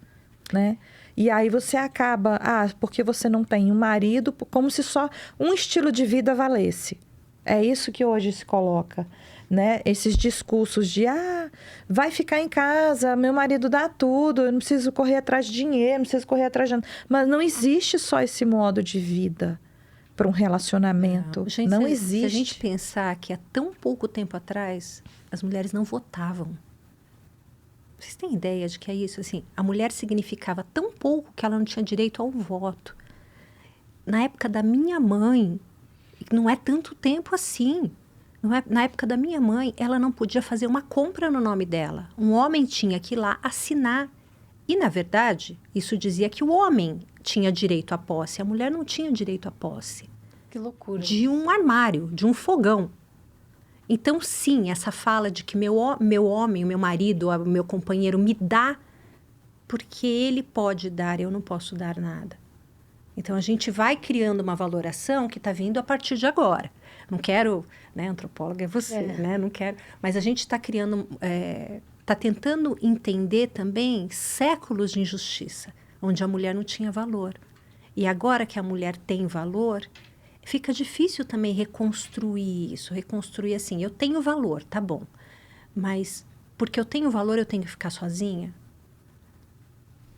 né? E aí você acaba, porque você não tem um marido, como se só um estilo de vida valesse. É isso que hoje se coloca, né? Esses discursos de, vai ficar em casa, meu marido dá tudo, eu não preciso correr atrás de dinheiro, não preciso correr atrás de... Mas não existe só esse modo de vida para um relacionamento. Gente, não se existe. Se a gente pensar que há tão pouco tempo atrás, as mulheres não votavam. Vocês têm ideia de que é isso? Assim, a mulher significava tão pouco que ela não tinha direito ao voto. Na época da minha mãe, não é tanto tempo assim. Na época da minha mãe, ela não podia fazer uma compra no nome dela. Um homem tinha que ir lá assinar. E, na verdade, isso dizia que o homem tinha direito à posse. A mulher não tinha direito à posse. Que loucura. De um armário, de um fogão. Então, sim, essa fala de que meu homem, o meu marido, o meu companheiro me dá, porque ele pode dar, eu não posso dar nada. Então, a gente vai criando uma valoração que está vindo a partir de agora. Não quero, né, antropóloga é você, né? Não quero. Mas a gente está criando, está tentando entender também séculos de injustiça, onde a mulher não tinha valor. E agora que a mulher tem valor, fica difícil também reconstruir isso, reconstruir assim, eu tenho valor, tá bom, mas porque eu tenho valor eu tenho que ficar sozinha?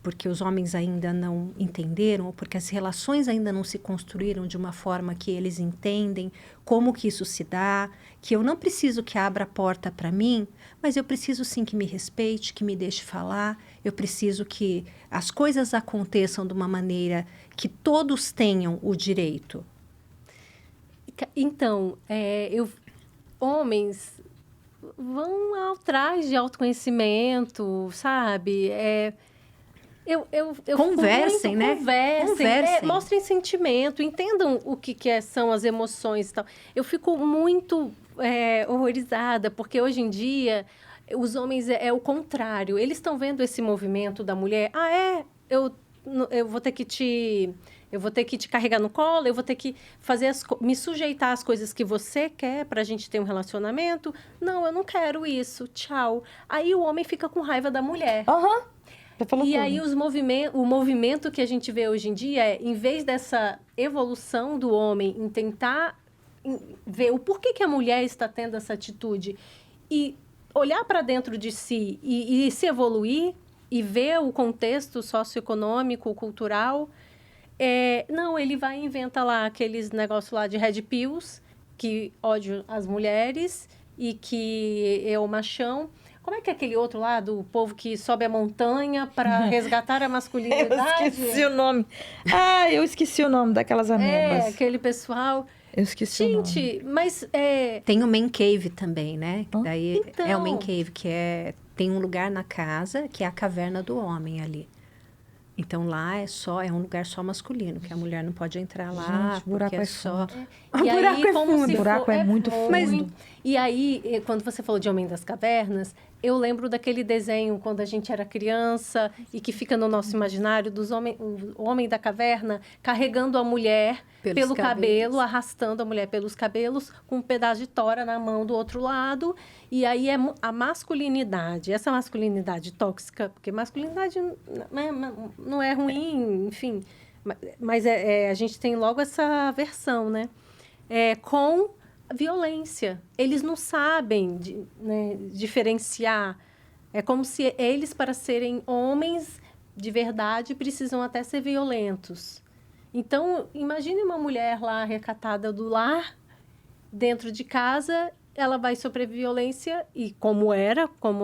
Porque os homens ainda não entenderam, ou porque as relações ainda não se construíram de uma forma que eles entendem como que isso se dá, que eu não preciso que abra a porta para mim, mas eu preciso sim que me respeite, que me deixe falar, eu preciso que as coisas aconteçam de uma maneira que todos tenham o direito. Então, homens vão atrás de autoconhecimento, sabe? Conversem, né? Conversem. Mostrem sentimento, entendam o que são as emoções e tal. Eu fico muito horrorizada, porque hoje em dia os homens é o contrário. Eles estão vendo esse movimento da mulher. Eu vou ter que te carregar no colo, eu vou ter que me sujeitar às coisas que você quer para a gente ter um relacionamento. Não, eu não quero isso, tchau. Aí o homem fica com raiva da mulher. E aí o movimento que a gente vê hoje em dia em vez dessa evolução do homem em tentar ver o porquê que a mulher está tendo essa atitude e olhar para dentro de si e se evoluir e ver o contexto socioeconômico, cultural... não, ele vai e inventa lá aqueles negócios lá de red pills, que ódio as mulheres e que é o machão. Como é que é aquele outro lado, o povo que sobe a montanha para resgatar a masculinidade? Eu esqueci o nome. Eu esqueci o nome daquelas amebas. Aquele pessoal. Eu esqueci o nome. Gente, mas Tem o Man Cave também, né? Hã? Daí Então. é o Man Cave, tem um lugar na casa que é a caverna do homem ali. Então lá é um lugar só masculino, que a mulher não pode entrar lá, Gente, o buraco porque é só. fundo. E O buraco aí, é como fundo. se O buraco for- é muito fundo. E aí, quando você falou de Homem das Cavernas, eu lembro daquele desenho quando a gente era criança e que fica no nosso imaginário o homem da caverna carregando a mulher pelo cabelo, arrastando a mulher pelos cabelos com um pedaço de tora na mão do outro lado. E aí é a masculinidade, essa masculinidade tóxica, porque masculinidade não é ruim, enfim, mas a gente tem logo essa versão, né? Com violência. Eles não sabem diferenciar. É como se eles, para serem homens de verdade, precisam até ser violentos. Então, imagine uma mulher lá recatada do lar, dentro de casa, ela vai sofrer violência e como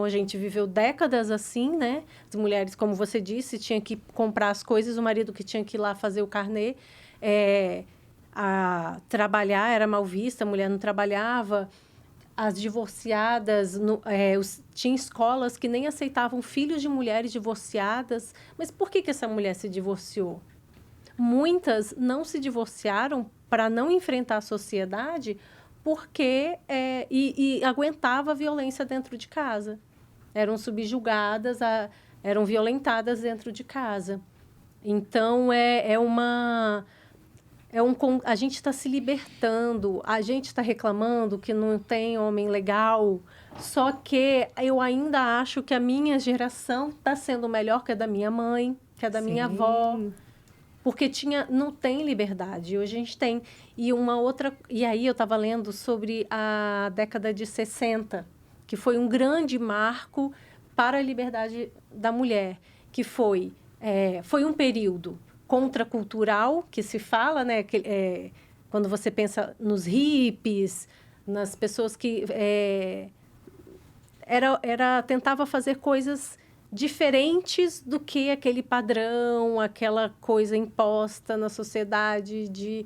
a gente viveu décadas assim, né? As mulheres, como você disse, tinham que comprar as coisas, o marido que tinha que ir lá fazer o carnê, a trabalhar era mal vista, a mulher não trabalhava. As divorciadas, tinha escolas que nem aceitavam filhos de mulheres divorciadas. Mas por que essa mulher se divorciou? Muitas não se divorciaram para não enfrentar a sociedade porque e aguentava a violência dentro de casa. Eram subjugadas, eram violentadas dentro de casa. Então, a gente está se libertando, a gente está reclamando que não tem homem legal, só que eu ainda acho que a minha geração está sendo melhor que a da minha mãe, que a da minha avó, porque não tem liberdade, hoje a gente tem. E aí eu estava lendo sobre a década de 60, que foi um grande marco para a liberdade da mulher, que foi um período contracultural, que se fala, né? Quando você pensa nos hippies, nas pessoas que tentava fazer coisas diferentes do que aquele padrão, aquela coisa imposta na sociedade de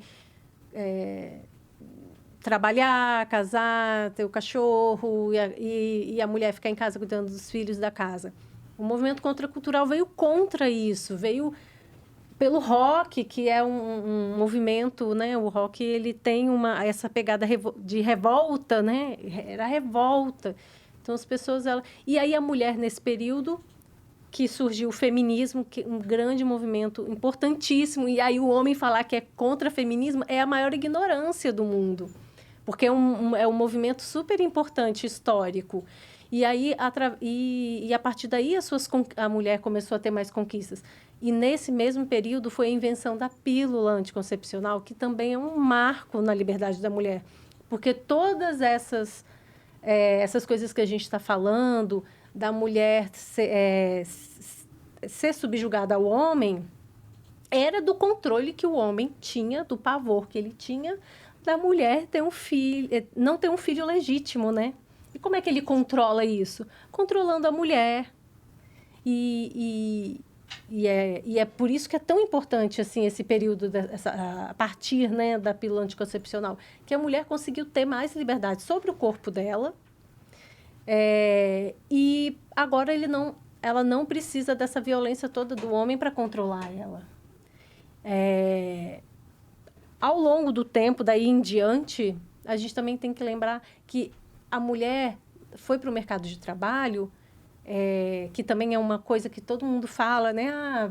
trabalhar, casar, ter o cachorro e a mulher ficar em casa cuidando dos filhos da casa. O movimento contracultural veio contra isso, veio pelo rock, que é um movimento, né? O rock, ele tem essa pegada de revolta, né? Era revolta. Então, as pessoas... E aí, a mulher, nesse período, que surgiu o feminismo, que um grande movimento importantíssimo, e aí o homem falar que é contra o feminismo é a maior ignorância do mundo, porque é um movimento super importante, histórico. E aí, a partir daí, a mulher começou a ter mais conquistas. E nesse mesmo período foi a invenção da pílula anticoncepcional, que também é um marco na liberdade da mulher. Porque todas essas coisas que a gente está falando, da mulher ser subjugada ao homem, era do controle que o homem tinha, do pavor que ele tinha da mulher ter um filho, não ter um filho legítimo, né? E como é que ele controla isso? Controlando a mulher. E é por isso que é tão importante assim, esse período, a partir, né, da pílula anticoncepcional, que a mulher conseguiu ter mais liberdade sobre o corpo dela. E agora ela não precisa dessa violência toda do homem para controlar ela. Ao longo do tempo, daí em diante, a gente também tem que lembrar que a mulher foi para o mercado de trabalho, que também é uma coisa que todo mundo fala, né?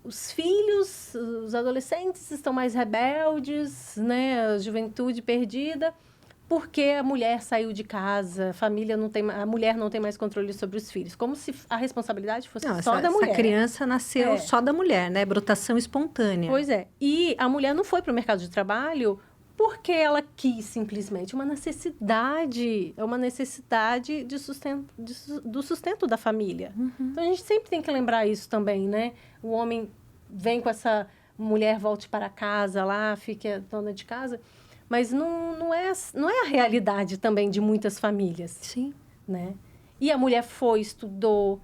Os filhos, os adolescentes estão mais rebeldes, né? A juventude perdida, porque a mulher saiu de casa, a mulher não tem mais controle sobre os filhos, como se a responsabilidade fosse só da mulher. Essa criança nasceu só da mulher, né? Brotação espontânea. Pois é. E a mulher não foi para o mercado de trabalho porque ela quis, simplesmente. É uma necessidade do sustento da família. Uhum. Então, a gente sempre tem que lembrar isso também, né? O homem vem com essa mulher, volte para casa lá, fique a dona de casa. Mas não é a realidade também de muitas famílias. Sim. né? E a mulher foi, estudou.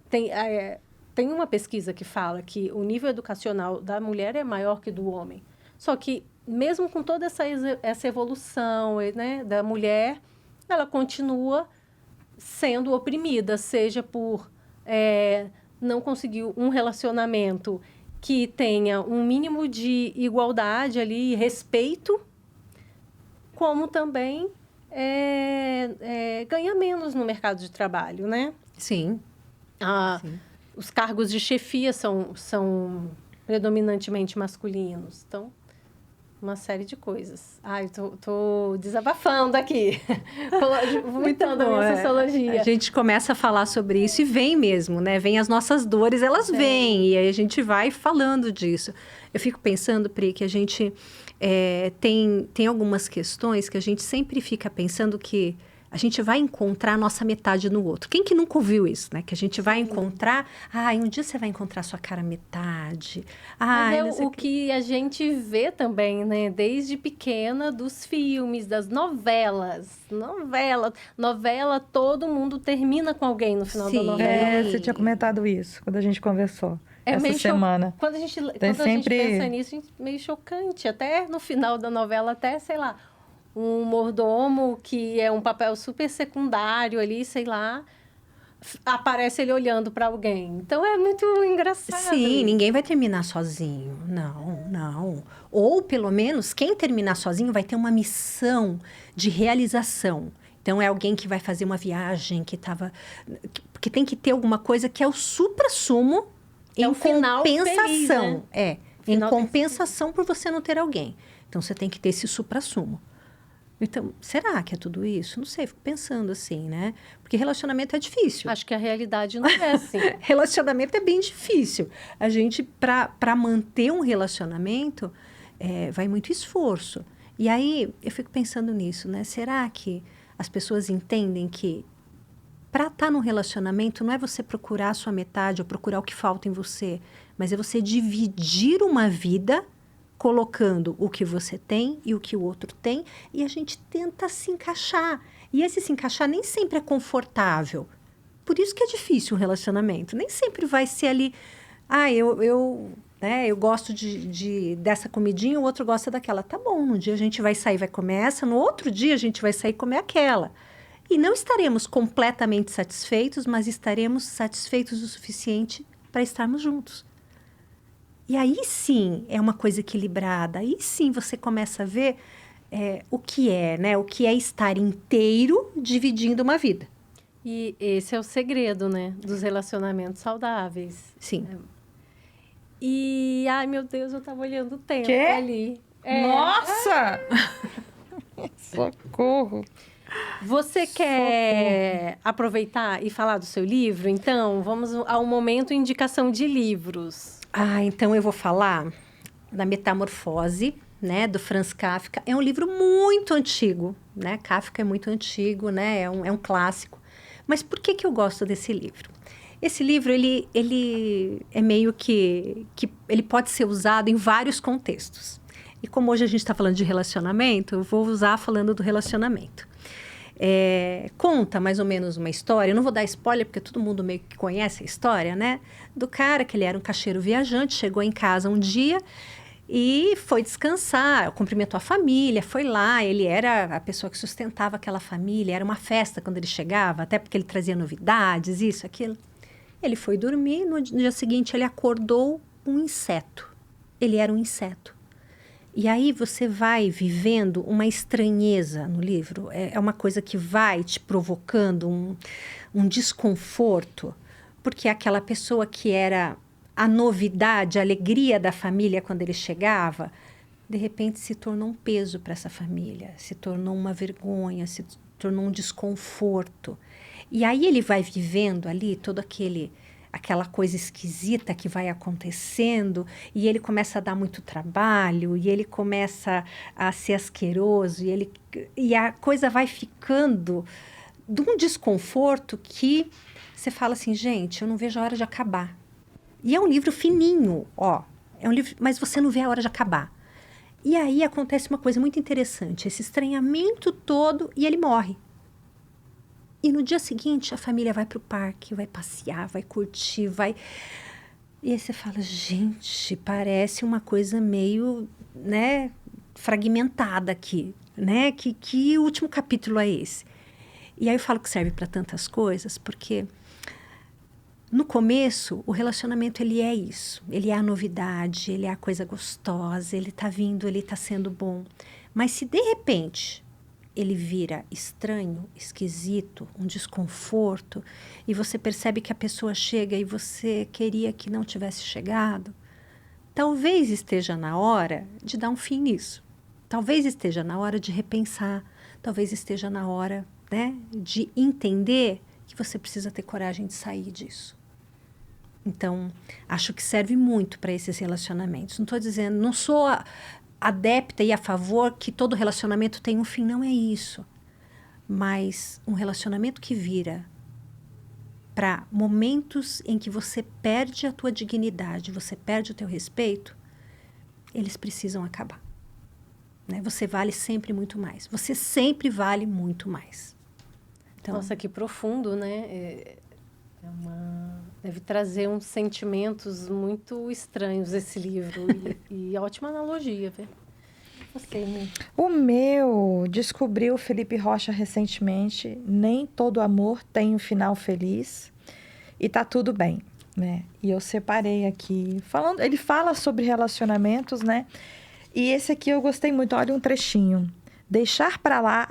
Tem uma pesquisa que fala que o nível educacional da mulher é maior que do homem. Só que, mesmo com toda essa evolução, né, da mulher, ela continua sendo oprimida, seja por não conseguir um relacionamento que tenha um mínimo de igualdade ali, respeito, como também ganha menos no mercado de trabalho, né? Sim. Sim. Os cargos de chefia são predominantemente masculinos. Então, uma série de coisas. Ai, tô desabafando aqui. Vomitando a minha sociologia. A gente começa a falar sobre isso e vem mesmo, né? Vem as nossas dores, elas vêm. E aí a gente vai falando disso. Eu fico pensando, Pri, que a gente tem algumas questões que a gente sempre fica pensando que a gente vai encontrar a nossa metade no outro. Quem que nunca ouviu isso, né? Que a gente vai encontrar... um dia você vai encontrar a sua cara metade. Mas o que a gente vê também, né? Desde pequena, dos filmes, das novelas. Novela, todo mundo termina com alguém no final da novela. Você tinha comentado isso quando a gente conversou. Essa semana. Quando a gente pensa nisso, é meio chocante. Até no final da novela, sei lá... um mordomo que é um papel super secundário ali, sei lá, aparece ele olhando para alguém. Então, é muito engraçado. Sim, ninguém vai terminar sozinho. Não. Ou, pelo menos, quem terminar sozinho vai ter uma missão de realização. Então, é alguém que vai fazer uma viagem, que tem que ter alguma coisa que é o supra-sumo em compensação. Feliz, né? Em compensação por você não ter alguém. Então, você tem que ter esse supra-sumo. Então, será que é tudo isso? Não sei, fico pensando assim, né? Porque relacionamento é difícil. Acho que a realidade não é assim. Relacionamento é bem difícil. A gente, para manter um relacionamento, vai muito esforço. E aí, eu fico pensando nisso, né? Será que as pessoas entendem que para estar num relacionamento não é você procurar a sua metade ou procurar o que falta em você, mas é você dividir uma vida colocando o que você tem e o que o outro tem, e a gente tenta se encaixar. E esse se encaixar nem sempre é confortável. Por isso que é difícil um relacionamento. Nem sempre vai ser ali... eu gosto dessa comidinha, o outro gosta daquela. Tá bom, um dia a gente vai sair, vai comer essa, no outro dia a gente vai sair e comer aquela. E não estaremos completamente satisfeitos, mas estaremos satisfeitos o suficiente para estarmos juntos. E aí sim é uma coisa equilibrada. Aí sim você começa a ver o que é, né? O que é estar inteiro dividindo uma vida. E esse é o segredo, né? Dos relacionamentos saudáveis. Sim. E, ai meu Deus, eu tava olhando o tempo ali. Nossa! Socorro! Você quer aproveitar e falar do seu livro? Então, vamos ao momento indicação de livros. Então eu vou falar da Metamorfose, né, do Franz Kafka. É um livro muito antigo, né? Kafka é muito antigo, né? É um clássico. Mas por que eu gosto desse livro? Esse livro, ele é meio que ele pode ser usado em vários contextos. E como hoje a gente está falando de relacionamento, eu vou usar falando do relacionamento. Conta mais ou menos uma história, eu não vou dar spoiler porque todo mundo meio que conhece a história, né? Do cara que ele era um caixeiro viajante, chegou em casa um dia e foi descansar, cumprimentou a família, foi lá, ele era a pessoa que sustentava aquela família, era uma festa quando ele chegava, até porque ele trazia novidades, isso, aquilo. Ele foi dormir, no dia seguinte ele acordou um inseto, ele era um inseto. E aí você vai vivendo uma estranheza no livro. É uma coisa que vai te provocando um desconforto. Porque aquela pessoa que era a novidade, a alegria da família quando ele chegava, de repente se tornou um peso para essa família. Se tornou uma vergonha, se tornou um desconforto. E aí ele vai vivendo ali todo aquela coisa esquisita que vai acontecendo, e ele começa a dar muito trabalho, e ele começa a ser asqueroso, e a coisa vai ficando de um desconforto que você fala assim, gente, eu não vejo a hora de acabar. E é um livro fininho, é um livro, mas você não vê a hora de acabar. E aí acontece uma coisa muito interessante, esse estranhamento todo, e ele morre. E no dia seguinte, a família vai para o parque, vai passear, vai curtir, vai... E aí você fala, gente, parece uma coisa meio, né, fragmentada aqui, né? Que último capítulo é esse? E aí eu falo que serve para tantas coisas, porque no começo, o relacionamento, ele é isso. Ele é a novidade, ele é a coisa gostosa, ele tá vindo, ele tá sendo bom. Mas se de repente ele vira estranho, esquisito, um desconforto, e você percebe que a pessoa chega e você queria que não tivesse chegado, talvez esteja na hora de dar um fim nisso. Talvez esteja na hora de repensar, talvez esteja na hora, né, de entender que você precisa ter coragem de sair disso. Então, acho que serve muito para esses relacionamentos. Não estou dizendo, não sou adepta e a favor que todo relacionamento tem um fim, não é isso. Mas um relacionamento que vira para momentos em que você perde a tua dignidade, você perde o teu respeito, eles precisam acabar. Né? Você vale sempre muito mais. Você sempre vale muito mais. Então, nossa, que profundo, né? Deve trazer uns sentimentos muito estranhos esse livro. E ótima analogia, velho. Você, né? O meu, descobriu o Felipe Rocha recentemente, nem todo amor tem um final feliz e tá tudo bem, né? E eu separei aqui, ele fala sobre relacionamentos, né? E esse aqui eu gostei muito, olha um trechinho. Deixar para lá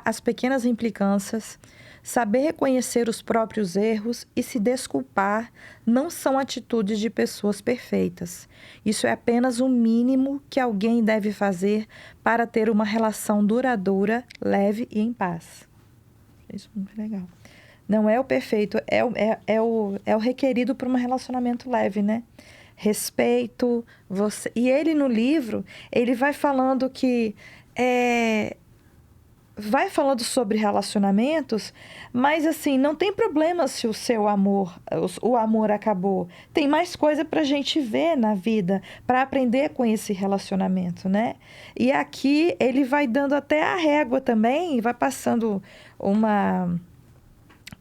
as pequenas implicâncias, saber reconhecer os próprios erros e se desculpar não são atitudes de pessoas perfeitas. Isso é apenas o mínimo que alguém deve fazer para ter uma relação duradoura, leve e em paz. Isso é muito legal. Não é o perfeito, é o requerido para um relacionamento leve, né? Respeito, você... E ele no livro, ele vai falando que... vai falando sobre relacionamentos, mas assim, não tem problema se o seu amor, o amor acabou. Tem mais coisa pra gente ver na vida, para aprender com esse relacionamento, né? E aqui ele vai dando até a régua também, vai passando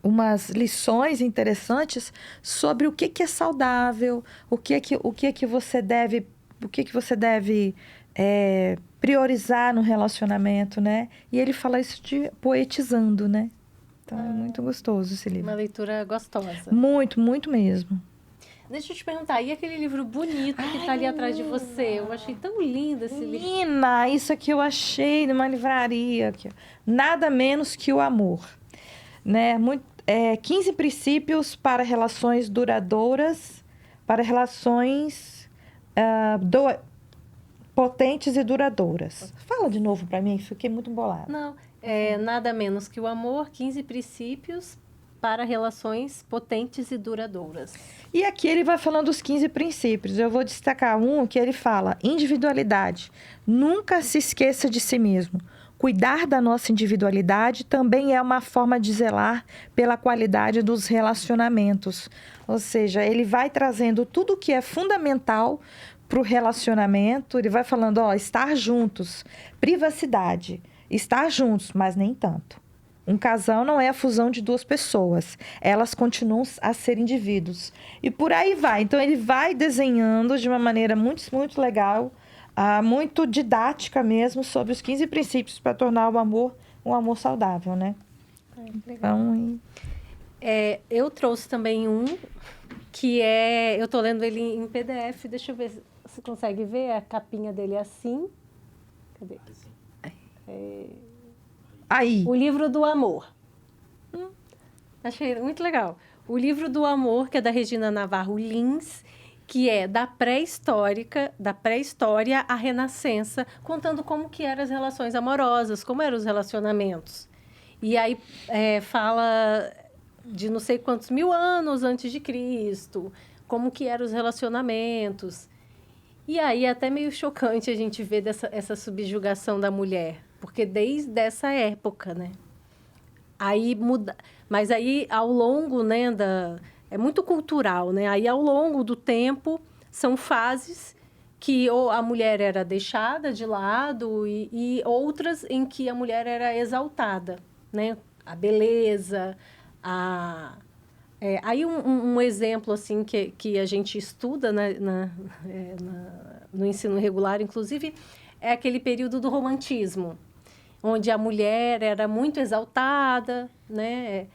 umas lições interessantes sobre o que é saudável, o que você deve priorizar no relacionamento, né? E ele fala isso de poetizando, né? Então, é muito gostoso esse livro. Uma leitura gostosa. Muito, muito mesmo. Deixa eu te perguntar, e aquele livro bonito que tá ali atrás de você? Eu achei tão lindo esse livro. Menina, isso aqui eu achei numa livraria. Aqui. Nada menos que o amor. Né? 15 princípios para relações duradouras, para relações potentes e duradouras. Fala de novo para mim, fiquei muito embolada. Não, nada menos que o amor, 15 princípios para relações potentes e duradouras. E aqui ele vai falando dos 15 princípios. Eu vou destacar um que ele fala: individualidade. Nunca se esqueça de si mesmo. Cuidar da nossa individualidade também é uma forma de zelar pela qualidade dos relacionamentos. Ou seja, ele vai trazendo tudo o que é fundamental para o relacionamento. Ele vai falando, estar juntos, privacidade, estar juntos, mas nem tanto. Um casal não é a fusão de duas pessoas, elas continuam a ser indivíduos. E por aí vai. Então, ele vai desenhando de uma maneira muito, muito legal, muito didática mesmo, sobre os 15 princípios para tornar o amor um amor saudável, né? Então, eu trouxe também um que eu tô lendo ele em PDF, deixa eu ver se você consegue ver, a capinha dele é assim. Cadê? Aí. O Livro do Amor. Achei muito legal. O Livro do Amor, que é da Regina Navarro Lins, que é da pré-história à Renascença, contando como que eram as relações amorosas, como eram os relacionamentos. E aí fala de não sei quantos mil anos antes de Cristo, como que eram os relacionamentos. E aí é até meio chocante a gente ver essa subjugação da mulher, porque desde essa época, né? Aí muda, mas aí ao longo, né, é muito cultural, né? Aí ao longo do tempo são fases que ou a mulher era deixada de lado e outras em que a mulher era exaltada, né? A beleza, aí um exemplo assim que a gente estuda no ensino regular, inclusive, é aquele período do romantismo, onde a mulher era muito exaltada, né?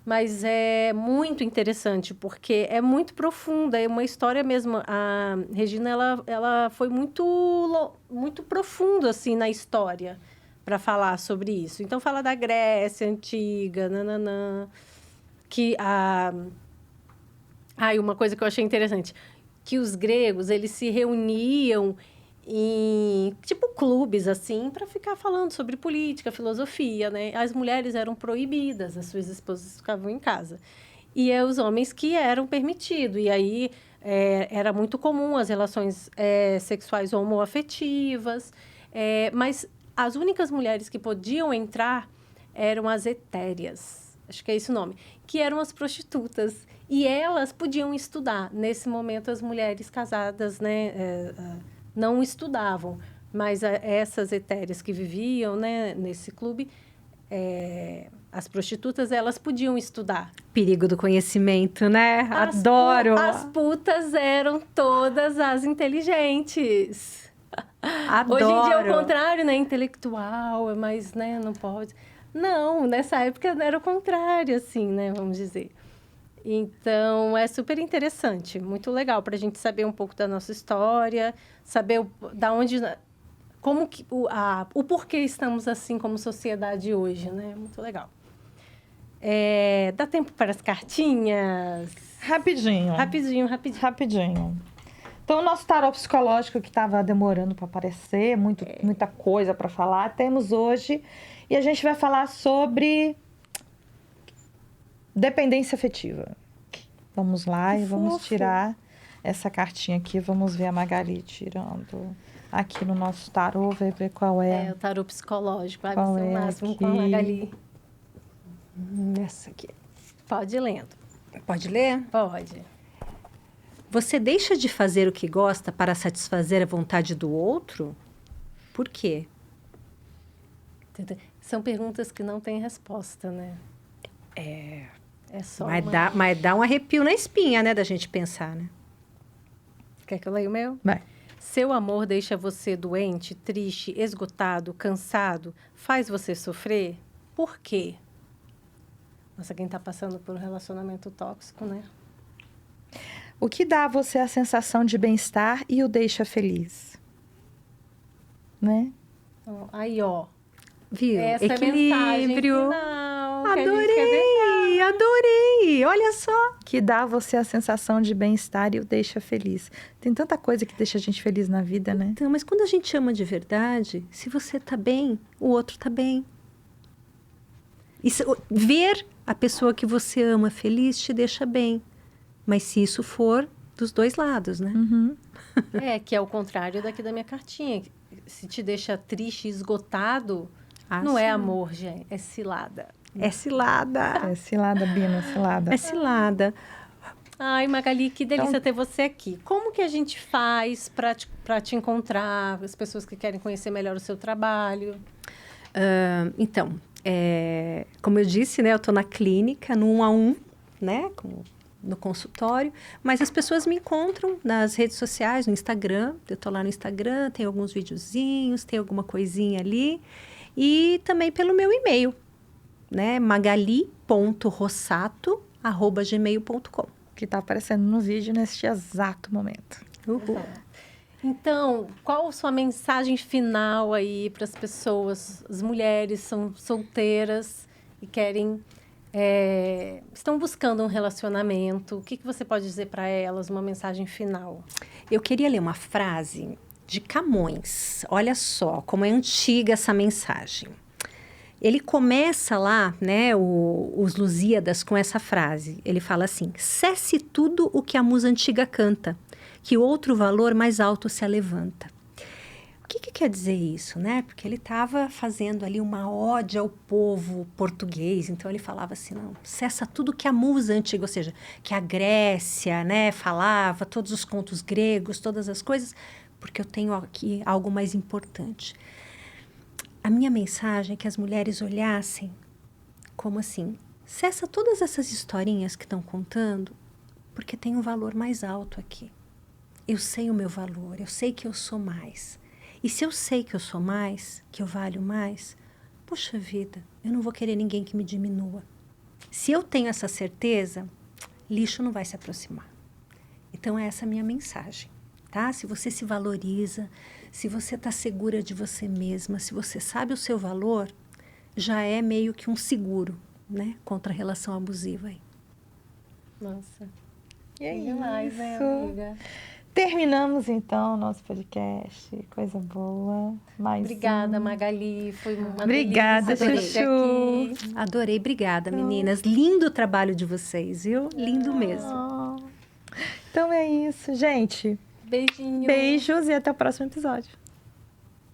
Mas é muito interessante, porque é muito profunda, é uma história mesmo. A Regina, ela foi muito profundo, assim, na história, para falar sobre isso. Então, fala da Grécia Antiga, que uma coisa que eu achei interessante, que os gregos, eles se reuniam em, tipo, clubes, assim, para ficar falando sobre política, filosofia, né? As mulheres eram proibidas, as suas esposas ficavam em casa. E os homens que eram permitidos. E aí, era muito comum as relações sexuais homoafetivas. Mas as únicas mulheres que podiam entrar eram as etéreas. Acho que é esse o nome. Que eram as prostitutas. E elas podiam estudar. Nesse momento, as mulheres casadas, né? Não estudavam, mas essas etéreas que viviam, né, nesse clube, as prostitutas, elas podiam estudar. Perigo do conhecimento, né? Adoro! As putas eram todas as inteligentes. Adoro! Hoje em dia é o contrário, né? Intelectual, mas, né, não pode. Não, nessa época era o contrário, assim, né, vamos dizer. Então, é super interessante, muito legal para a gente saber um pouco da nossa história, saber da onde, como que, o porquê estamos assim como sociedade hoje, né? Muito legal. Dá tempo para as cartinhas? Rapidinho. Então, o nosso tarô psicológico que estava demorando para aparecer, muita coisa para falar, temos hoje. E a gente vai falar sobre dependência afetiva. Vamos lá e vamos tirar essa cartinha aqui. Vamos ver a Magali tirando aqui no nosso tarô, ver qual é. O tarô psicológico. Vai qual ser o máximo com a Magali. Essa aqui. Pode ir lendo. Pode ler? Pode. Você deixa de fazer o que gosta para satisfazer a vontade do outro? Por quê? São perguntas que não têm resposta, né? É só Mas dá um arrepio na espinha, né? Da gente pensar, né? Quer que eu leia o meu? Vai. Seu amor deixa você doente, triste, esgotado, cansado, faz você sofrer? Por quê? Nossa, quem tá passando por um relacionamento tóxico, né? O que dá a você a sensação de bem-estar e o deixa feliz? Né? Então, aí, ó. Viu? Essa Equilíbrio. Final, Adorei! Olha só. Que dá a você a sensação de bem-estar e o deixa feliz. Tem tanta coisa que deixa a gente feliz na vida, né? Então, mas quando a gente ama de verdade, se você tá bem, o outro tá bem. Ver a pessoa que você ama feliz te deixa bem. Mas se isso for dos dois lados, né? Uhum. Que é o contrário daqui da minha cartinha. Se te deixa triste, esgotado, não sim. é amor, gente. É cilada. É cilada. É cilada, Bina, cilada. É cilada. Ai, Magali, que delícia ter você aqui. Como que a gente faz para te encontrar, as pessoas que querem conhecer melhor o seu trabalho? Então, como eu disse, né? Eu estou na clínica, no 1 a 1, né? No consultório, mas as pessoas me encontram nas redes sociais, no Instagram. Eu estou lá no Instagram, tem alguns videozinhos, tem alguma coisinha ali. E também pelo meu e-mail, né? magali.rossato@gmail.com. Que tá aparecendo no vídeo neste exato momento. Uhul. Então, qual a sua mensagem final aí para as pessoas, as mulheres são solteiras e querem... estão buscando um relacionamento. O que você pode dizer para elas, uma mensagem final? Eu queria ler uma frase de Camões. Olha só como é antiga essa mensagem. Ele começa lá, né, os Lusíadas com essa frase. Ele fala assim: cesse tudo o que a musa antiga canta, que outro valor mais alto se alevanta. que quer dizer isso, né? Porque ele estava fazendo ali uma ode ao povo português. Então, ele falava assim, não, cessa tudo que a musa antiga, ou seja, que a Grécia, né, falava, todos os contos gregos, todas as coisas, porque eu tenho aqui algo mais importante. A minha mensagem é que as mulheres olhassem como assim, cessa todas essas historinhas que estão contando, porque tem um valor mais alto aqui. Eu sei o meu valor, eu sei que eu sou mais. E se eu sei que eu sou mais, que eu valho mais, puxa vida, eu não vou querer ninguém que me diminua. Se eu tenho essa certeza, lixo não vai se aproximar. Então, é essa a minha mensagem, tá? Se você se valoriza, se você está segura de você mesma, se você sabe o seu valor, já é meio que um seguro, né? Contra a relação abusiva aí. Nossa. E é demais, né, isso. amiga? Terminamos, então, o nosso podcast. Coisa boa. Mais Obrigada, Magali. Foi uma Obrigada, delícia ter você Chuchu. aqui. Adorei, obrigada, meninas. Lindo o trabalho de vocês, viu? Lindo mesmo. Então é isso, gente. Beijinho. Beijos e até o próximo episódio.